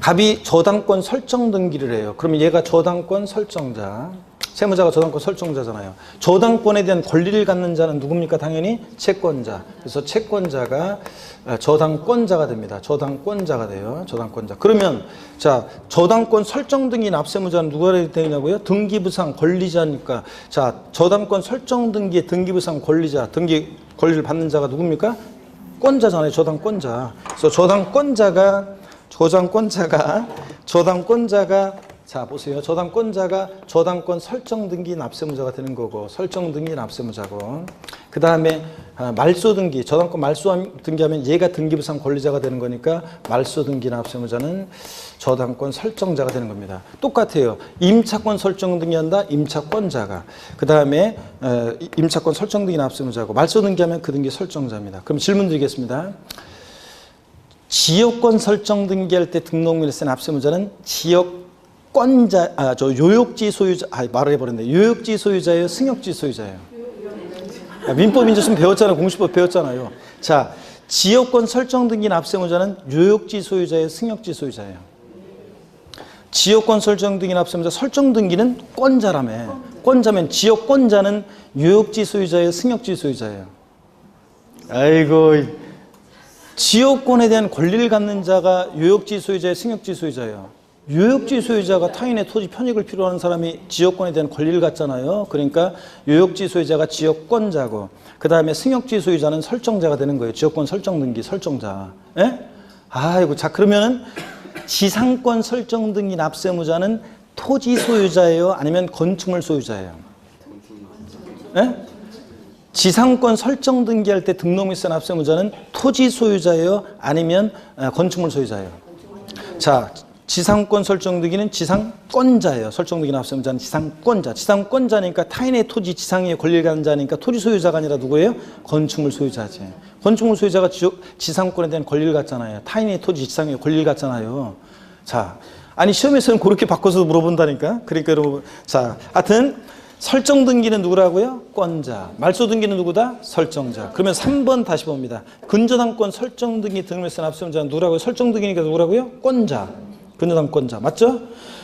갑이 저당권 설정 등기를 해요. 그러면 얘가 저당권 설정자, 채무자가 저당권 설정자잖아요. 저당권에 대한 권리를 갖는 자는 누굽니까? 당연히 채권자. 그래서 채권자가 저당권자가 됩니다. 저당권자가 돼요. 저당권자. 그러면 자 저당권 설정 등기 납세무자는 누가 되냐고요? 등기부상 권리자니까. 자 저당권 설정 등기의 등기부상 권리자, 등기 권리를 받는 자가 누굽니까? 권자잖아요. 저당권자. 그래서 저당권자가 자 보세요. 저당권자가 저당권 설정 등기 납세무자가 되는 거고, 설정 등기 납세무자고, 그 다음에 말소 등기, 저당권 말소 등기하면 얘가 등기부상 권리자가 되는 거니까 말소 등기 납세무자는 저당권 설정자가 되는 겁니다. 똑같아요. 임차권 설정 등기한다. 임차권자가. 그 다음에 임차권 설정 등기 납세무자고, 말소 등기하면 그 등기 설정자입니다. 그럼 질문 드리겠습니다. 지역권 설정 등기할 때 등록면허세 납세무자는 요역지 소유자, 말해버렸네. 요역지 소유자예요? 승역지 소유자예요? 민법 인증 배웠잖아요. 공시법 배웠잖아요. 자, 지역권 설정 등기 납세무자는 요역지 소유자예요? 승역지 소유자예요? 지역권 설정 등기 납세무자 설정 등기는 권자라며. 권자면 지역권자는 요역지 소유자예요? 승역지 소유자예요? 아이고. 지역권에 대한 권리를 갖는 자가 요역지 소유자예요? 승역지 소유자예요? 요역지 소유자가 타인의 토지 편익을 필요하는 사람이 지역권에 대한 권리를 갖잖아요. 그러니까 요역지 소유자가 지역권자고, 그 다음에 승역지 소유자는 설정자가 되는 거예요. 지역권 설정 등기 설정자. 예? 아이고, 자 그러면은 지상권 설정 등기 납세의무자는 토지 소유자예요? 아니면 건축물 소유자예요? 네? 지상권 설정 등기할 때 등록물세 납세의무자는 토지 소유자예요? 아니면 건축물 소유자예요? 자, 지상권 설정 등기는 지상권자예요. 설정 등기 납세의무자는 지상권자. 지상권자니까 타인의 토지 지상에 권리를 가진 자니까 토지 소유자가 아니라 누구예요? 건축물 소유자지. 건축물 소유자가 지상권에 대한 권리를 갖잖아요. 타인의 토지 지상에 권리를 갖잖아요. 자, 아니 시험에서는 그렇게 바꿔서 물어본다니까. 그러니까 여러분, 자, 하여튼 설정 등기는 누구라고요? 권자. 말소 등기는 누구다? 설정자. 그러면 3번 다시 봅니다. 근저당권 설정 등기 등록물세 납세의무자는 누구라고요? 설정 등기니까 누구라고요? 권자. 근저당권자. 맞죠?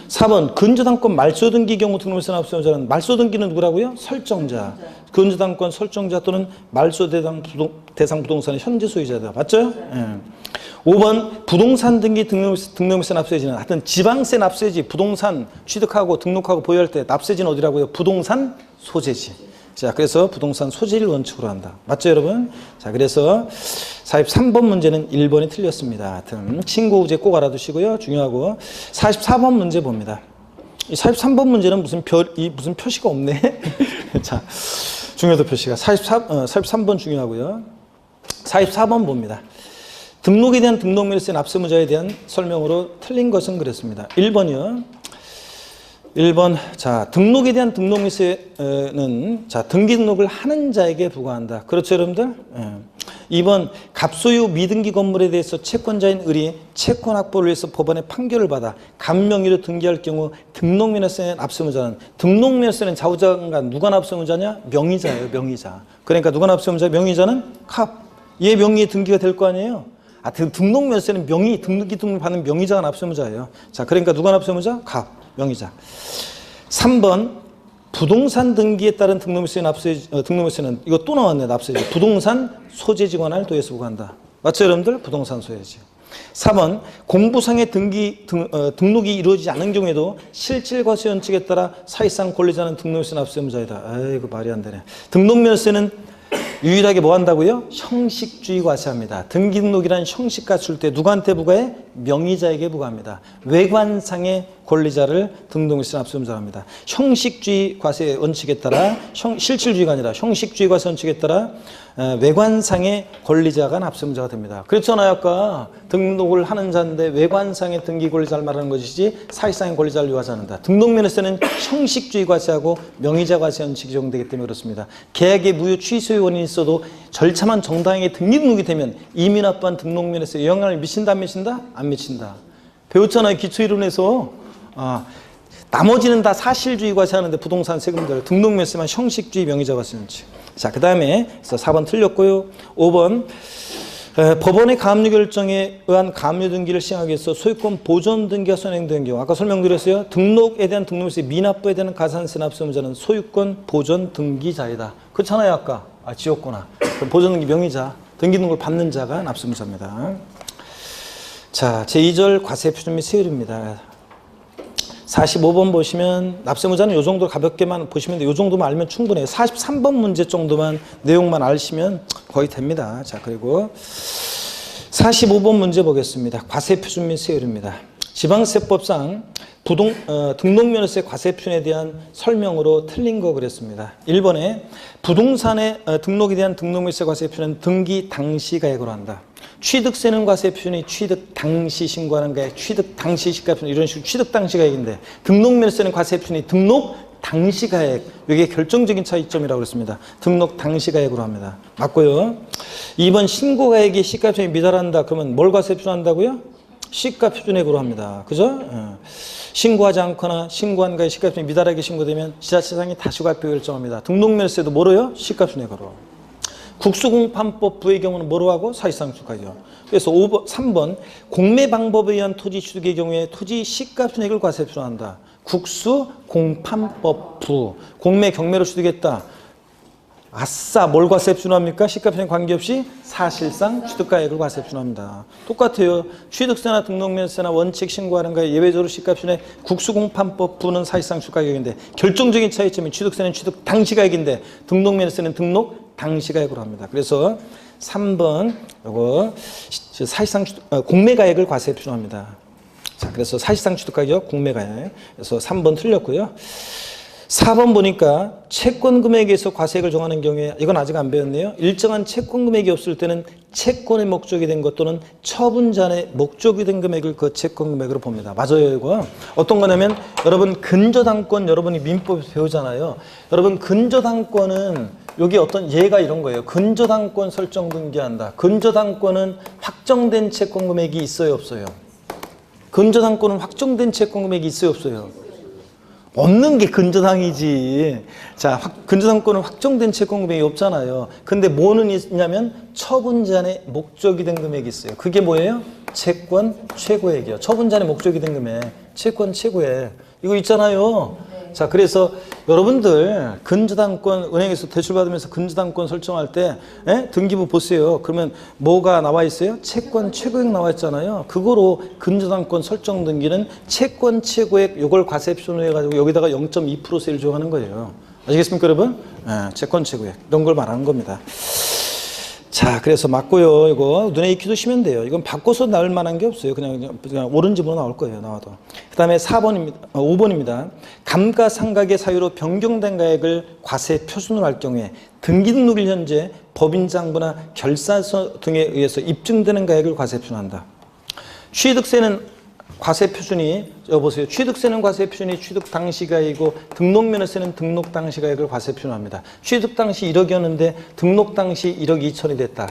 4번 근저당권 말소 등기 경우 등록물세 납세의무자는 말소 등기는 누구라고요? 설정자. 근저당권 설정자 또는 말소 대상 부동산의 현재 소유자다. 맞죠? 예. 5번 부동산 등기 등록물세 납세지는 하여튼 지방세 납세지 부동산 취득하고 등록하고 보유할 때 납세지는 어디라고요? 부동산 소재지. 자, 그래서 부동산 소재를 원칙으로 한다. 맞죠, 여러분? 자, 그래서 43번 문제는 1번이 틀렸습니다. 하여튼 신고우제 꼭 알아두시고요. 중요하고 44번 문제 봅니다. 이 43번 문제는 무슨 표시가 없네. 자, 중요도 표시가 43번 중요하고요. 44번 봅니다. 등록에 대한 등록물세 납세의무자에 대한 설명으로 틀린 것은 그랬습니다. 1번이요. 1번, 자, 등록에 대한 등록물세는 자, 등기 등록을 하는 자에게 부과한다. 그렇죠, 여러분들? 예. 2번, 갑소유 미등기 건물에 대해서 채권자인 을이 채권 확보를 위해서 법원의 판결을 받아 갑명의로 등기할 경우 등록물세 납세의무자는 등록물세는 좌우장간 누가 납세의무자냐? 명의자예요, 명의자. 그러니까 누가 납세의무자? 명의자는 갑. 얘 명의에 등기가 될 거 아니에요? 등록물세는 등기 등록 받는 명의자가 납세의무자예요. 자, 그러니까 누가 납세의무자? 갑, 명의자. 3번, 부동산 등기에 따른 등록물세는 이거 또 나왔네, 납세지. 부동산 소재지 관할 도에서 부과한다. 맞죠, 여러분들? 부동산 소재지. 4번, 공부상의 등록이 이루어지지 않은 경우에도 실질과세 원칙에 따라 사실상 권리자는 등록물세 납세의무자이다. 아이고, 말이 안 되네. 등록물세는 유일하게 뭐 한다고요? 형식주의 과세합니다. 등기 등록이라는 형식과 줄 때 누구한테 부과해? 명의자에게 부과합니다. 외관상의 권리자를 등록물세 납세의무자로 합니다. 형식주의 과세 원칙에 따라 실질주의가 아니라 형식주의 과세 원칙에 따라 외관상의 권리자가 납세의무자가 됩니다. 그렇잖아요. 아까 등록을 하는 자인데 외관상의 등기 권리자를 말하는 것이지 사실상의 권리자를 요하지 않는다. 등록면에서는 형식주의 과세하고 명의자 과세 원칙이 적용되기 때문에 그렇습니다. 계약의 무효 취소의 원인이 있어도 절차만 정당하게 등기 등록이 되면 이미 납부한 등록면에서 영향을 미친다 안 미친다? 안 미친다. 배웠잖아요. 기초이론에서. 나머지는 다 사실주의 과세하는데 부동산 세금들 등록면에서만 형식주의 명의자 과세 원칙. 자, 그 다음에 4번 틀렸고요. 5번 법원의 가압류 결정에 의한 가압류 등기를 시행하기 위해서 소유권 보존 등기가 선행된 경우 아까 설명드렸어요. 등록에 대한 등록물세 미납부에 대한 가산세 납세의무자는 소유권 보존 등기자이다. 그렇잖아요. 아까 지웠구나. 보존 등기 명의자 등기 등록을 받는 자가 납세의무자입니다. 자, 제2절 과세 표준 및 세율입니다. 45번 보시면 납세의무자는 이 정도 가볍게만 보시면 돼. 이 정도만 알면 충분해요. 43번 문제 정도만 내용만 아시면 거의 됩니다. 자, 그리고 45번 문제 보겠습니다. 과세 표준 및 세율입니다. 지방세법상 등록면허세 과세 표준에 대한 설명으로 틀린 거 그랬습니다. 1번에 부동산의 등록에 대한 등록면허세 과세 표준은 등기 당시 가액으로 한다. 취득세는 과세 표준이 취득 당시 신고하는 가액, 취득 당시 시가 표준 이런 식으로 취득 당시 가액인데 등록면허세는 과세 표준이 등록 당시 가액, 이게 결정적인 차이점이라고 그랬습니다. 등록 당시 가액으로 합니다. 맞고요. 2번 신고 가액이 시가 표준이 미달한다. 그러면 뭘 과세 표준한다고요? 시가 표준액으로 합니다. 그죠? 신고하지 않거나 신고한 가액 시가 표준이 미달하게 신고되면 지자체장이 다시과표 결정합니다. 등록면허세도 뭐로요? 시가 표준액으로. 국수공판법 부의 경우는 뭐로 하고? 사실상 축하죠. 그래서 3번 공매 방법에 의한 토지 취득의 경우에 토지 시가 표준액을 과세 표준한다. 국수공판법 부 공매 경매로 취득했다. 아싸, 뭘 과세 표준합니까? 시가 표준에 관계없이 사실상 취득가액을 과세 표준합니다. 똑같아요. 취득세나 등록면세나 원칙 신고하는 거에 예외적으로 시가 표준에 국수공판법 부는 사실상 취득가액인데 결정적인 차이점이 취득세는 취득 당시가액인데 등록면세는 등록 당시가액으로 합니다. 그래서 3번 요거 사실상 공매가액을 과세 표준합니다. 자, 그래서 사실상 취득가격 국매가액. 그래서 3번 틀렸고요. 4번 보니까 채권 금액에서 과세액을 정하는 경우에 이건 아직 안 배웠네요. 일정한 채권 금액이 없을 때는 채권의 목적이 된 것 또는 처분자의 목적이 된 금액을 그 채권 금액으로 봅니다. 맞아요, 이거. 어떤 거냐면 여러분 근저당권 여러분이 민법에서 배우잖아요. 여러분 근저당권은 여기 어떤 예가 이런 거예요. 근저당권 설정 등기한다. 근저당권은 확정된 채권 금액이 있어요, 없어요? 근저당권은 확정된 채권 금액이 있어요, 없어요? 없는 게 근저당이지. 자, 근저당권은 확정된 채권 금액이 없잖아요. 근데 뭐는 있냐면 처분자의 목적이 된 금액이 있어요. 그게 뭐예요? 채권 최고액이요. 처분자의 목적이 된 금액, 채권 최고액. 이거 있잖아요. 자, 그래서 여러분들 근저당권 은행에서 대출 받으면서 근저당권 설정할 때 등기부 보세요. 그러면 뭐가 나와 있어요? 채권 최고액 나와 있잖아요. 그거로 근저당권 설정 등기는 채권 최고액 요걸 과세 표준으로 해가지고 여기다가 0.2%세를 적용하는 거예요. 아시겠습니까, 여러분? 채권 최고액 이런 걸 말하는 겁니다. 자, 그래서 맞고요. 이거 눈에 익히도 시면 돼요. 이건 바꿔서 나올 만한 게 없어요. 그냥 옳은 집으로 나올 거예요. 나와도. 그 다음에 5번입니다. 감가상각의 사유로 변경된 가액을 과세 표준으로 할 경우에 등기 등록일 현재 법인장부나 결산서 등에 의해서 입증되는 가액을 과세 표준한다. 취득세는 과세 표준이 여보세요. 취득세는 과세 표준이 취득 당시 가액이고 등록면허세는 등록 당시 가액을 과세 표준합니다. 취득 당시 1억이었는데 등록 당시 1억 2천이 됐다.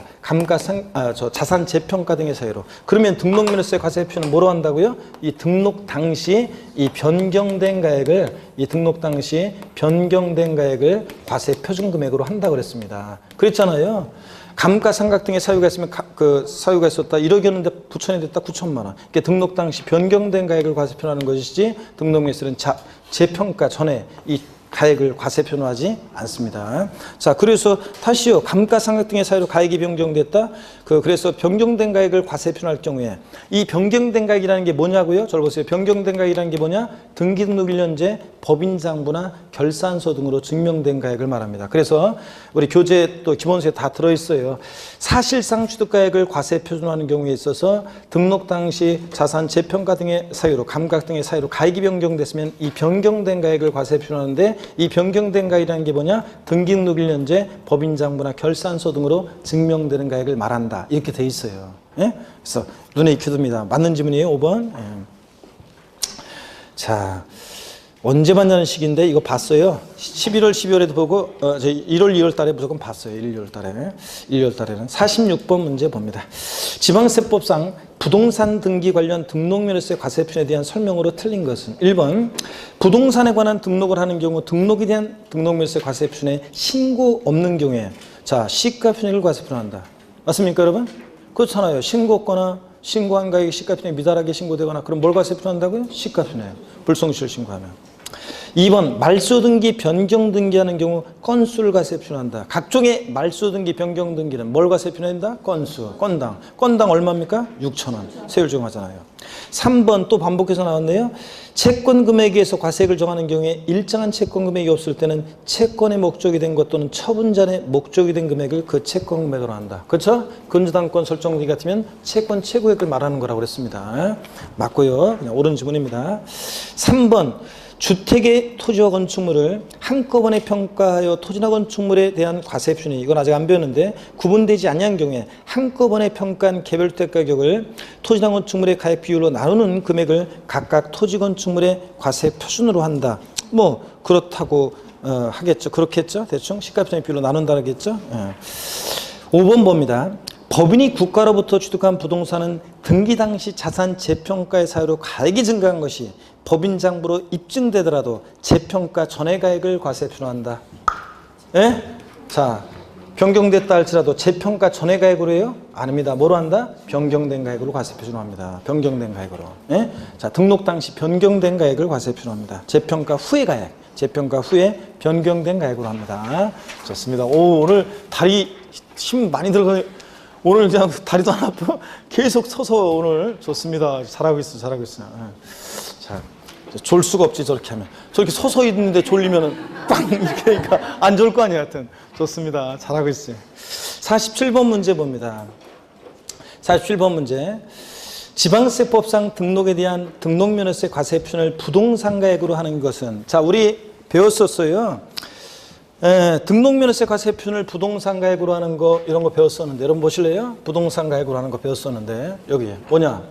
자산 재평가 등의 사유로. 그러면 등록면허세 과세 표준은 뭐로 한다고요? 이 등록 당시 이 변경된 가액을 과세 표준 금액으로 한다고 그랬습니다. 그랬잖아요. 감가상각 등의 사유가 있으면 그 사유가 있었다. 1억이었는데 9천이 됐다. 9천만 원. 그러니까 등록 당시 변경된 가액을 과세 표준하는 것이지 등록면허세는 재평가 전에 이 가액을 과세 표준하지 않습니다. 자, 그래서 다시요. 감가상각 등의 사유로 가액이 변경됐다. 그래서 변경된 가액을 과세 표준할 경우에 이 변경된 가액이라는 게 뭐냐고요? 저를 보세요. 변경된 가액이라는 게 뭐냐? 등기 등록 1년제 법인장부나 결산서 등으로 증명된 가액을 말합니다. 그래서 우리 교재 또 기본서에 다 들어있어요. 사실상 취득가액을 과세 표준하는 경우에 있어서 등록 당시 자산 재평가 등의 사유로 감각 등의 사유로 가액이 변경됐으면 이 변경된 가액을 과세 표준하는데 이 변경된 가액이라는 게 뭐냐? 등기 등록 1년제 법인장부나 결산서 등으로 증명되는 가액을 말한다. 이렇게 돼 있어요. 예? 그래서 눈에 익혀둡니다. 맞는 지문이에요. 5번. 예. 자, 언제 봤냐는 식인데 이거 봤어요. 11월, 12월에도 보고 1월, 2월 달에 무조건 봤어요. 1, 2월 달에. 1월 달에는 46번 문제 봅니다. 지방세법상 부동산 등기 관련 등록면허세 과세 표준에 대한 설명으로 틀린 것은 1번 부동산에 관한 등록을 하는 경우 등록에 대한 등록면허세 과세 표준에 신고 없는 경우에 자, 시가 표준액을 과세 표준한다. 맞습니까, 여러분? 그렇잖아요. 신고 없거나 신고한 가액이 시가 표준액이 미달하게 신고되거나 그럼 뭘 과세 표준한다고요? 시가 표준액. 불성실을 신고하면. 2번 말소 등기 변경 등기하는 경우 건수를 과세 표준한다. 각종의 말소 등기 변경 등기는 뭘 과세 표준한다? 건수, 건당 얼마입니까? 6,000원 세율 적용하잖아요. 3번 또 반복해서 나왔네요. 채권 금액에서 과세액을 정하는 경우에 일정한 채권 금액이 없을 때는 채권의 목적이 된 것 또는 처분자의 목적이 된 금액을 그 채권 금액으로 한다. 그렇죠? 근저당권 설정 등기 같으면 채권 최고액을 말하는 거라고 그랬습니다. 맞고요. 그냥 옳은 지문입니다. 3번 주택의 토지와 건축물을 한꺼번에 평가하여 토지나 건축물에 대한 과세 표준이 이건 아직 안 배웠는데 구분되지 아니한 경우에 한꺼번에 평가한 개별주택 가격을 토지나 건축물의 가액 비율로 나누는 금액을 각각 토지 건축물의 과세 표준으로 한다. 뭐 그렇다고 하겠죠. 그렇겠죠. 대충 시가표준의 비율로 나눈다겠죠. 5번 봅니다. 법인이 국가로부터 취득한 부동산은 등기 당시 자산 재평가의 사유로 가액이 증가한 것이 법인장부로 입증되더라도 재평가 전의 가액을 과세 표준한다. 예? 자, 변경됐다 할지라도 재평가 전의 가액으로 해요? 아닙니다. 뭐로 한다? 변경된 가액으로 과세 표준합니다. 변경된 가액으로. 예? 자, 등록 당시 변경된 가액을 과세 표준합니다. 재평가 후의 가액. 재평가 후에 변경된 가액으로 합니다. 좋습니다. 오, 오늘 다리 힘 많이 들어가요. 오늘 그냥 다리도 안 아프고 계속 서서 오늘 좋습니다. 잘하고 있어, 잘하고 있어. 자, 졸 수가 없지 저렇게 하면. 저렇게 서서 있는데 졸리면은 빵 이렇게 하니까 안 좋을 거 아니에요. 하여튼 좋습니다. 잘하고 있어요. 47번 문제 봅니다. 47번 문제. 지방세법상 등록에 대한 등록면허세 과세 표준을 부동산가액으로 하는 것은, 자, 우리 배웠었어요. 등록면허세 과세 표준을 부동산가액으로 하는 거, 이런 거 배웠었는데, 여러분 보실래요? 부동산가액으로 하는 거 배웠었는데, 여기 뭐냐?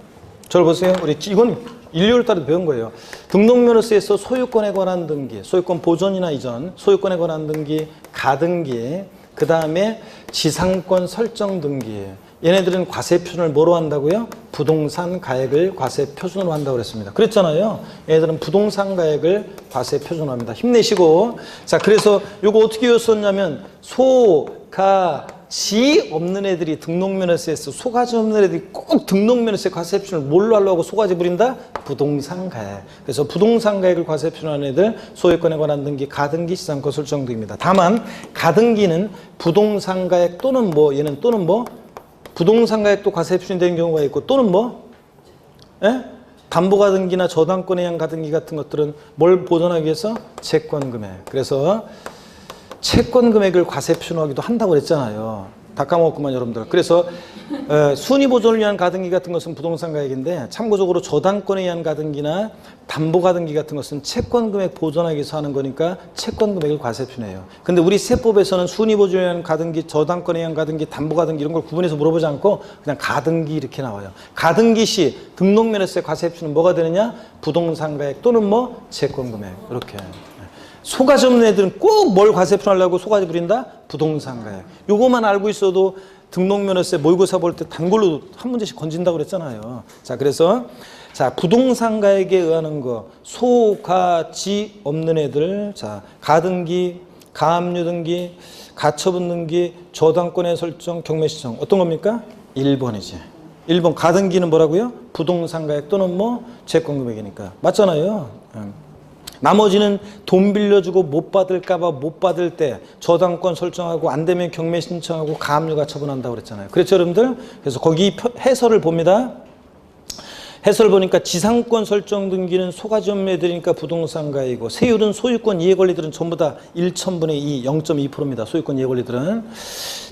저를 보세요. 우리 이건 1, 2월 달에 배운 거예요. 등록면허세에서 소유권에 관한 등기, 소유권 보존이나 이전, 소유권에 관한 등기, 가등기, 그 다음에 지상권 설정 등기. 얘네들은 과세 표준을 뭐로 한다고요? 부동산 가액을 과세 표준으로 한다고 그랬습니다. 그랬잖아요. 얘네들은 부동산 가액을 과세 표준으로 합니다. 힘내시고. 자, 그래서 요거 어떻게 외웠었냐면, 소, 가, 지 없는 애들이 등록면허세에서 소가지 없는 애들이 꼭 등록면허세 과세 표준을 뭘로 하려고 소가지 부린다? 부동산 가액. 그래서 부동산 가액을 과세 표준하는 애들, 소유권에 관한 등기, 가등기, 지상권 설정 등입니다. 다만 가등기는 부동산 가액 또는 뭐, 얘는 또는 뭐, 부동산 가액도 과세 표준이 되는 경우가 있고, 또는 뭐, 예? 담보가등기나 저당권에 의한 가등기 같은 것들은 뭘 보존하기 위해서? 채권금액. 그래서 채권금액을 과세 표준하기도 한다고 그랬잖아요. 다 까먹었구만 여러분들. 그래서 순위보존을 위한 가등기 같은 것은 부동산 가액인데, 참고적으로 저당권에 의한 가등기나 담보가등기 같은 것은 채권금액 보존하기 위해서 하는 거니까 채권금액을 과세 표준해요. 근데 우리 세법에서는 순위보존을 위한 가등기, 저당권에 의한 가등기, 담보가등기 이런 걸 구분해서 물어보지 않고 그냥 가등기 이렇게 나와요. 가등기 시 등록면허세 과세 표준은 뭐가 되느냐? 부동산 가액 또는 뭐 채권금액. 이렇게. 소가지 없는 애들은 꼭 뭘 과세 표준하려고 소가지 부린다? 부동산 가액. 요거만 알고 있어도 등록면허세 모의고사 볼 때 단골로 한 문제씩 건진다고 그랬잖아요. 자, 그래서 자, 부동산 가액에 의하는 거, 소가지 없는 애들, 자, 가등기, 가압류 등기, 가처분 등기, 저당권의 설정, 경매 신청. 어떤 겁니까? 1번이지. 1번 가등기는 뭐라고요? 부동산 가액 또는 뭐 채권 금액이니까. 맞잖아요. 나머지는 돈 빌려주고 못 받을까봐 못 받을 때 저당권 설정하고 안 되면 경매 신청하고 가압류가 처분한다고 그랬잖아요. 그렇죠, 여러분들? 그래서 거기 해설을 봅니다. 해설을 보니까 지상권 설정 등기는 소가지 없는 애들이니까 부동산 가액이고, 세율은 소유권 이해 권리들은 전부 다 1,000분의 2, 0.2%입니다. 소유권 이해 권리들은.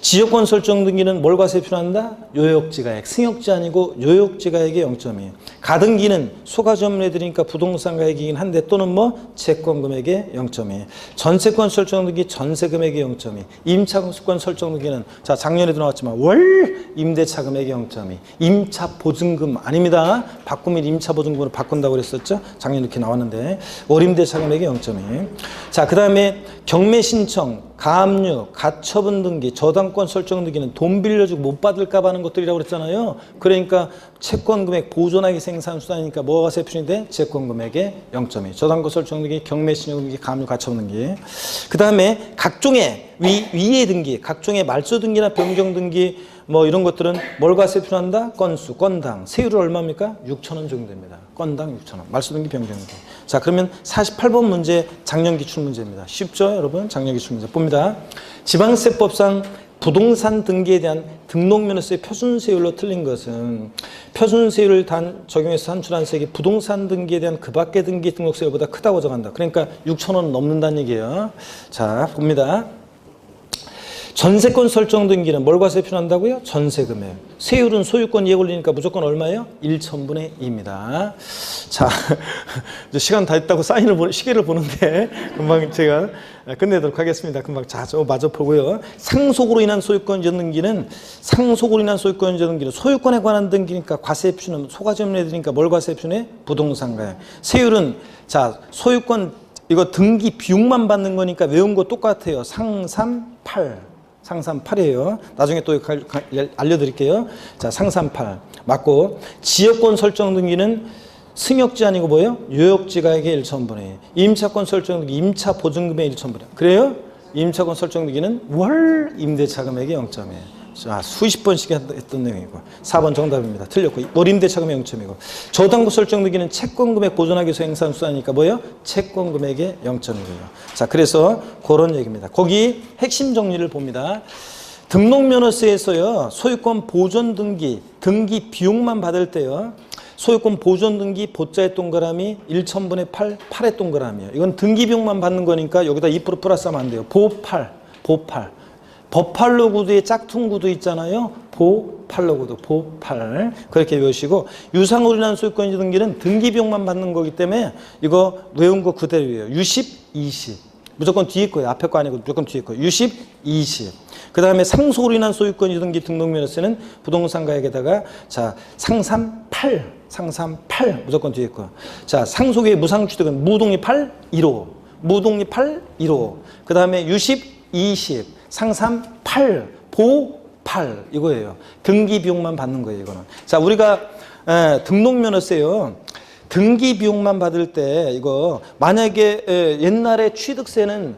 지역권 설정 등기는 뭘 과세 표준한다? 요역지 가액. 승역지 아니고 요역지 가액의 0.2. 가등기는 소가지 없는 애들이니까 부동산 가액이긴 한데 또는 뭐 채권 금액의 0.2. 전세권 설정 등기 전세 금액의 0.2. 임차권 설정 등기는 자, 작년에도 나왔지만 월 임대차 금액의 0.2. 임차 보증금 아닙니다. 바꾸면 임차 보증금으로 바꾼다고 그랬었죠. 작년 이렇게 나왔는데 월 임대차 금액의 0.2. 자, 그 다음에 경매 신청, 가압류, 가처분 등기, 저당권 설정 등기는 돈 빌려주고 못 받을까 봐 하는 것들이라고 그랬잖아요. 그러니까 채권 금액 보존하기 생산수단이니까 뭐가 과세 표준이 돼? 채권 금액의 0.2. 저당권 설정 등기, 경매 신용 등기, 가압류, 가처분 등기. 그 다음에 각종의 위의 등기, 각종의 말소 등기나 변경 등기 뭐 이런 것들은 뭘 과세 표준한다? 건수, 건당. 세율은 얼마입니까? 6,000원 정도 됩니다. 건당 6,000원. 말소 등기, 변경 등기. 자, 그러면 48번 문제 작년 기출 문제입니다. 쉽죠, 여러분? 작년 기출 문제 봅니다. 지방세법상 부동산 등기에 대한 등록면허세 표준세율로 틀린 것은 표준세율을 적용해서 산출한 세액이 부동산 등기에 대한 그 밖의 등기 등록세율보다 크다고 정한다. 그러니까 6,000원 넘는다는 얘기예요. 자, 봅니다. 전세권 설정 등기는 뭘 과세 표준한다고요? 전세금액. 세율은 소유권 이해 권리니까 무조건 얼마예요? 1,000분의 2입니다. 자, 이제 시간 다 있다고 시계를 보는데 금방 제가 끝내도록 하겠습니다. 금방 자, 저 마저 보고요. 상속으로 인한 소유권 이전 등기는 소유권에 관한 등기니까 과세 표준은 소가지 없는 애들이니까 뭘 과세 표준해? 부동산 가액. 세율은 자, 소유권 이거 등기 비용만 받는 거니까 외운 거 똑같아요. 상삼8. 상삼8이에요. 나중에 또 알려드릴게요. 자, 상삼8 맞고, 지역권 설정 등기는 승역지 아니고 뭐예요? 요역지 가액의 1,000분의 2. 임차권 설정 등기, 임차 보증금의 1,000분의 2. 그래요? 임차권 설정 등기는 월 임대차 금액의 0.2. 자, 수십 번씩 했던 내용이고. 4번 정답입니다. 틀렸고, 월 임대차 금액 0.2고. 저당부 설정 등기는 채권 금액 보존하기 위해서 행사한 수단이니까 뭐예요? 채권 금액의 0.2예요. 자, 그래서 그런 얘기입니다. 거기 핵심 정리를 봅니다. 등록면허세에서요, 소유권 보존 등기 비용만 받을 때요, 소유권 보존 등기 보자의 동그라미 1,000분의 8, 8의 동그라미예요. 이건 등기 비용만 받는 거니까 여기다 2% 플러스하면 안 돼요. 보팔. 버팔로 구두에 짝퉁 구두 있잖아요. 보팔로 구두, 보팔. 그렇게 외우시고, 유상으로 인한 소유권이 등기는 등기 비용만 받는 거기 때문에 이거 외운 거 그대로예요. 유십, 20. 무조건 뒤에 거예요. 앞에 거 아니고 무조건 뒤에 거예요. 유십, 20. 그 다음에 상속으로 인한 소유권 이등기 등록면허세는 부동산가액에다가 자 상삼 8 무조건 뒤에 거. 자 상속의 무상취득은 무독립 8 1호 무독립 8 1호 그 다음에 유십 20 상삼 8 보 8 이거예요. 등기 비용만 받는 거예요. 이거는. 자 우리가 등록면허세요. 등기 비용만 받을 때 이거 만약에 옛날에 취득세는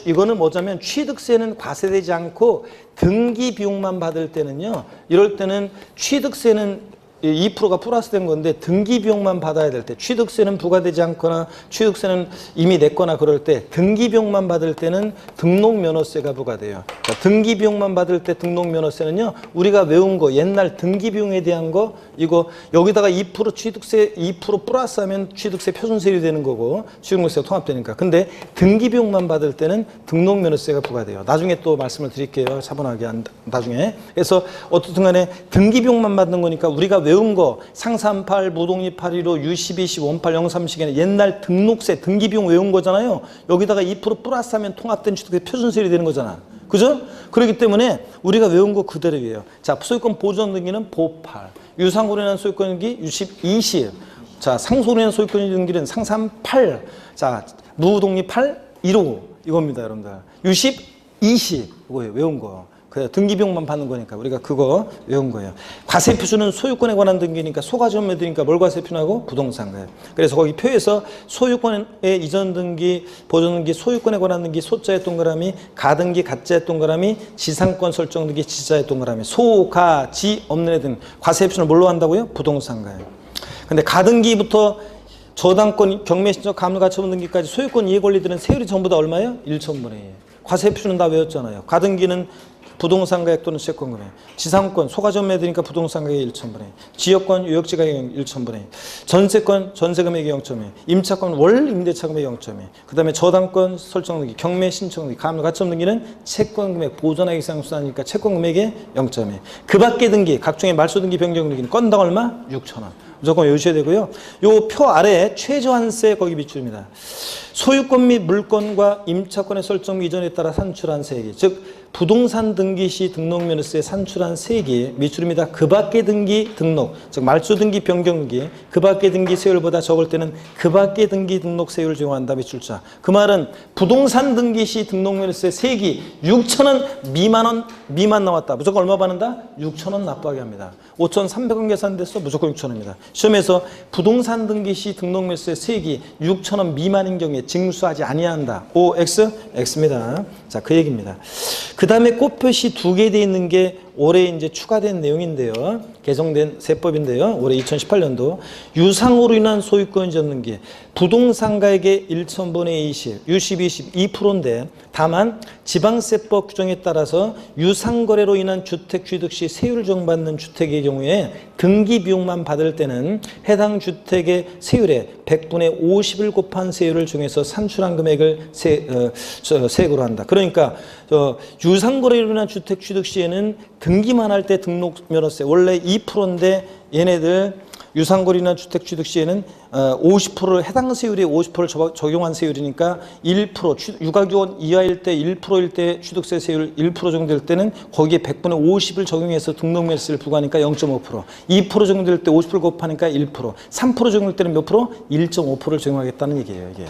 이거는 뭐냐면 취득세는 과세되지 않고 등기 비용만 받을 때는요. 이럴 때는 취득세는 2%가 플러스된 건데 등기 비용만 받아야 될 때 취득세는 부과되지 않거나 취득세는 이미 냈거나 그럴 때 등기 비용만 받을 때는 등록면허세가 부과돼요. 자, 등기 비용만 받을 때 등록면허세는요. 우리가 외운 거 옛날 등기 비용에 대한 거 이거 여기다가 2% 취득세 2% 플러스하면 취득세 표준세율이 되는 거고 취득세가 통합되니까. 근데 등기 비용만 받을 때는 등록면허세가 부과돼요. 나중에 또 말씀을 드릴게요. 차분하게 나중에. 그래서 어떻든 간에 등기 비용만 받는 거니까 우리가 외운 거 상삼8 무독립 815 U12 18 03시에는 옛날 등록세 등기 비용 외운 거잖아요. 여기다가 2% 플러스하면 통합된 취득세 표준세율이 되는 거잖아. 그죠? 그렇기 때문에 우리가 외운 거 그대로예요. 자, 소유권 보존 등기는 보8 유상으로 인한 소유권 등기 유십 20 자, 상속으로 인한 소유권 등기는 상삼 8 자, 무독립 8 1호 이겁니다, 여러분들. 유십 20 이거예요. 외운 거. 그래, 등기 비용만 받는 거니까 우리가 그거 외운 거예요. 과세 표준은 소유권에 관한 등기니까 소가점에 드니까 뭘 과세 표준하고 부동산가액. 그래서 거기 표에서 소유권의 이전 등기, 보존 등기, 소유권에 관한 등기 소자의 동그라미, 가등기 가자의 동그라미, 지상권 설정 등기 지자의 동그라미, 소, 가, 지 없는 애 등 과세 표준을 뭘로 한다고요? 부동산가액. 근데 가등기부터 저당권, 경매신청, 가물가처분 등기까지 소유권 이해 권리들은 세율이 전부 다 얼마예요? 1,000분의 1. 과세 표준은 다 외웠잖아요. 가등기는 부동산가액 또는 채권금액, 지상권, 소가점에 드니까 부동산가액이 1,000분의 1, 지역권, 유역지가액 1,000분의 1, 전세권, 전세금액이 0.2, 임차권, 월 임대차금액이 0.2, 그 다음에 저당권 설정 등기, 경매 신청 등기, 가처분 등기는 채권금액, 보존하기 상수하니까 채권금액의 0.2, 그 밖의 등기, 각종의 말소 등기, 변경 등기는 건당 얼마? 6,000원. 무조건 외우셔야 되고요. 요 표 아래에 최저한세 거기 밑줄입니다. 소유권 및 물권과 임차권의 설정 이전에 따라 산출한 세액이, 즉 부동산 등기 시 등록면허세에 산출한 세액이 밑줄입니다. 그 밖의 등기 등록, 즉 말소 등기 변경 등기, 그 밖의 등기 세율보다 적을 때는 그 밖의 등기 등록 세율을 적용한다. 밑줄자. 그 말은 부동산 등기 시 등록면허세 세액이 6,000원 미만 나왔다. 무조건 얼마 받는다? 6,000원 납부하게 합니다. 5,300원 계산됐어? 무조건 6,000원입니다. 시험에서 부동산 등기 시 등록면허세 세액이 6,000원 미만인 경우에 징수하지 아니한다. O, X? X입니다. 자, 그 얘기입니다. 그 다음에 꽃표시 2개 돼 있는 게 올해 이제 추가된 내용인데요. 개정된 세법인데요. 올해 2018년도 유상으로 인한 소유권 이전등기 부동산가액의 1,000분의 20, 유십 20, 2%인데 다만 지방세법 규정에 따라서 유상거래로 인한 주택 취득 시 세율을 적용받는 주택의 경우에 등기 비용만 받을 때는 해당 주택의 세율에 100분의 50을 곱한 세율을 적용해서 산출한 금액을 세액으로 한다. 그러니까 유상거래로 인한 주택 취득 시에는 등기만 할 때 등록면허세 원래 2%인데 얘네들 유상거래나 주택 취득 시에는 50%를 해당 세율에 50%를 적용한 세율이니까 1% 유가기원 이하일 때 1%일 때 취득세 세율 1% 정도될 때는 거기에 100분의 50을 적용해서 등록면허세를 부과하니까 0.5%, 2% 적용될 때 50%를 곱하니까 1%, 3% 적용될 때는 몇 프로? 1.5%를 적용하겠다는 얘기예요. 이게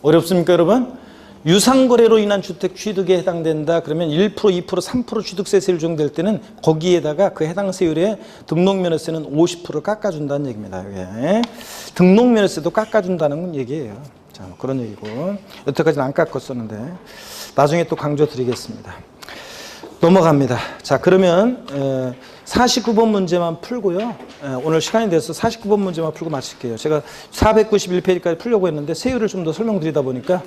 어렵습니까, 여러분? 유상거래로 인한 주택 취득에 해당된다. 그러면 1%, 2%, 3% 취득세 세율 적용될 때는 거기에다가 그 해당 세율에 등록면허세는 50%를 깎아준다는 얘기입니다. 이게. 등록면허세도 깎아준다는 얘기예요. 자, 그런 얘기고. 여태까지는 안 깎았었는데 나중에 또 강조드리겠습니다. 넘어갑니다. 자, 그러면 49번 문제만 풀고요. 오늘 시간이 돼서 49번 문제만 풀고 마칠게요. 제가 491페이지까지 풀려고 했는데 세율을 좀 더 설명드리다 보니까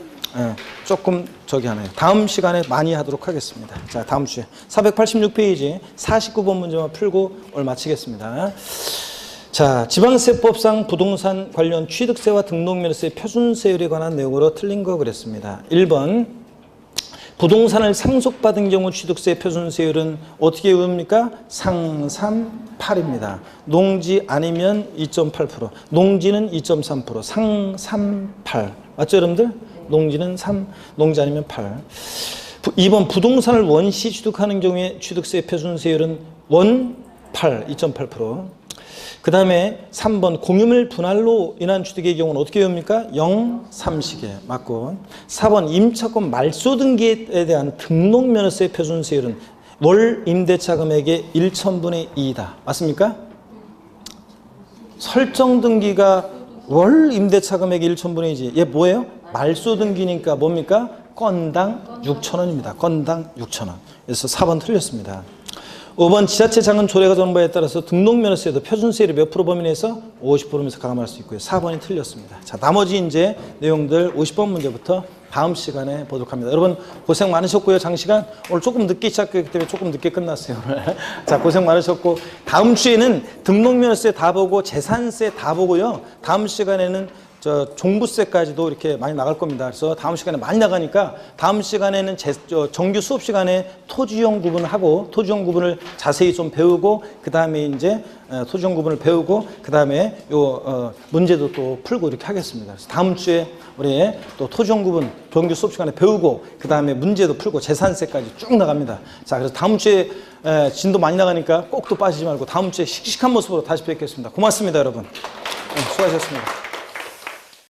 조금 저기 하네요. 다음 시간에 많이 하도록 하겠습니다. 자, 다음 주에 486페이지 49번 문제만 풀고 오늘 마치겠습니다. 자, 지방세법상 부동산 관련 취득세와 등록면허세 표준세율에 관한 내용으로 틀린 거 그랬습니다. 1번 부동산을 상속받은 경우 취득세 표준세율은 어떻게 외웁니까? 상삼팔입니다. 농지 아니면 2.8%, 농지는 2.3%, 상삼팔. 맞죠, 여러분들? 농지는 3, 농지 아니면 8. 2번 부동산을 원시 취득하는 경우에 취득세 표준세율은 원 8, 2.8%. 그 다음에 3번 공유물 분할로 인한 취득의 경우는 어떻게 외웁니까? 0, 3시계 맞고. 4번 임차권 말소 등기에 대한 등록면허세 표준세율은 월 임대차 금액의 1,000분의 2이다. 맞습니까? 설정 등기가 월 임대차 금액의 1,000분의 2지. 얘 뭐예요? 말소 등기니까 뭡니까? 건당 6,000원입니다. 건당 6,000원. 그래서 4번 틀렸습니다. 5번 지자체 자금 조례가 정한 바에 따라서 등록면허세도 표준세율의 몇 프로 범위 내에서 50%면서 가감할 수 있고요. 4번이 틀렸습니다. 자, 나머지 이제 내용들 50번 문제부터 다음 시간에 보도록 합니다. 여러분 고생 많으셨고요. 장시간 오늘 조금 늦게 시작했기 때문에 조금 늦게 끝났어요. 오늘. 자, 고생 많으셨고 다음 주에는 등록면허세 다 보고 재산세 다 보고요. 다음 시간에는 종부세까지도 이렇게 많이 나갈 겁니다. 그래서 다음 시간에 많이 나가니까 다음 시간에는 정규 수업 시간에 토지용 구분을 하고 토지용 구분을 자세히 좀 배우고 그 다음에 이제 토지용 구분을 배우고 그 다음에 문제도 또 풀고 이렇게 하겠습니다. 그래서 다음 주에 우리 또 토지용 구분 정규 수업 시간에 배우고 그 다음에 문제도 풀고 재산세까지 쭉 나갑니다. 자, 그래서 다음 주에 진도 많이 나가니까 꼭 또 빠지지 말고 다음 주에 씩씩한 모습으로 다시 뵙겠습니다. 고맙습니다, 여러분. 수고하셨습니다.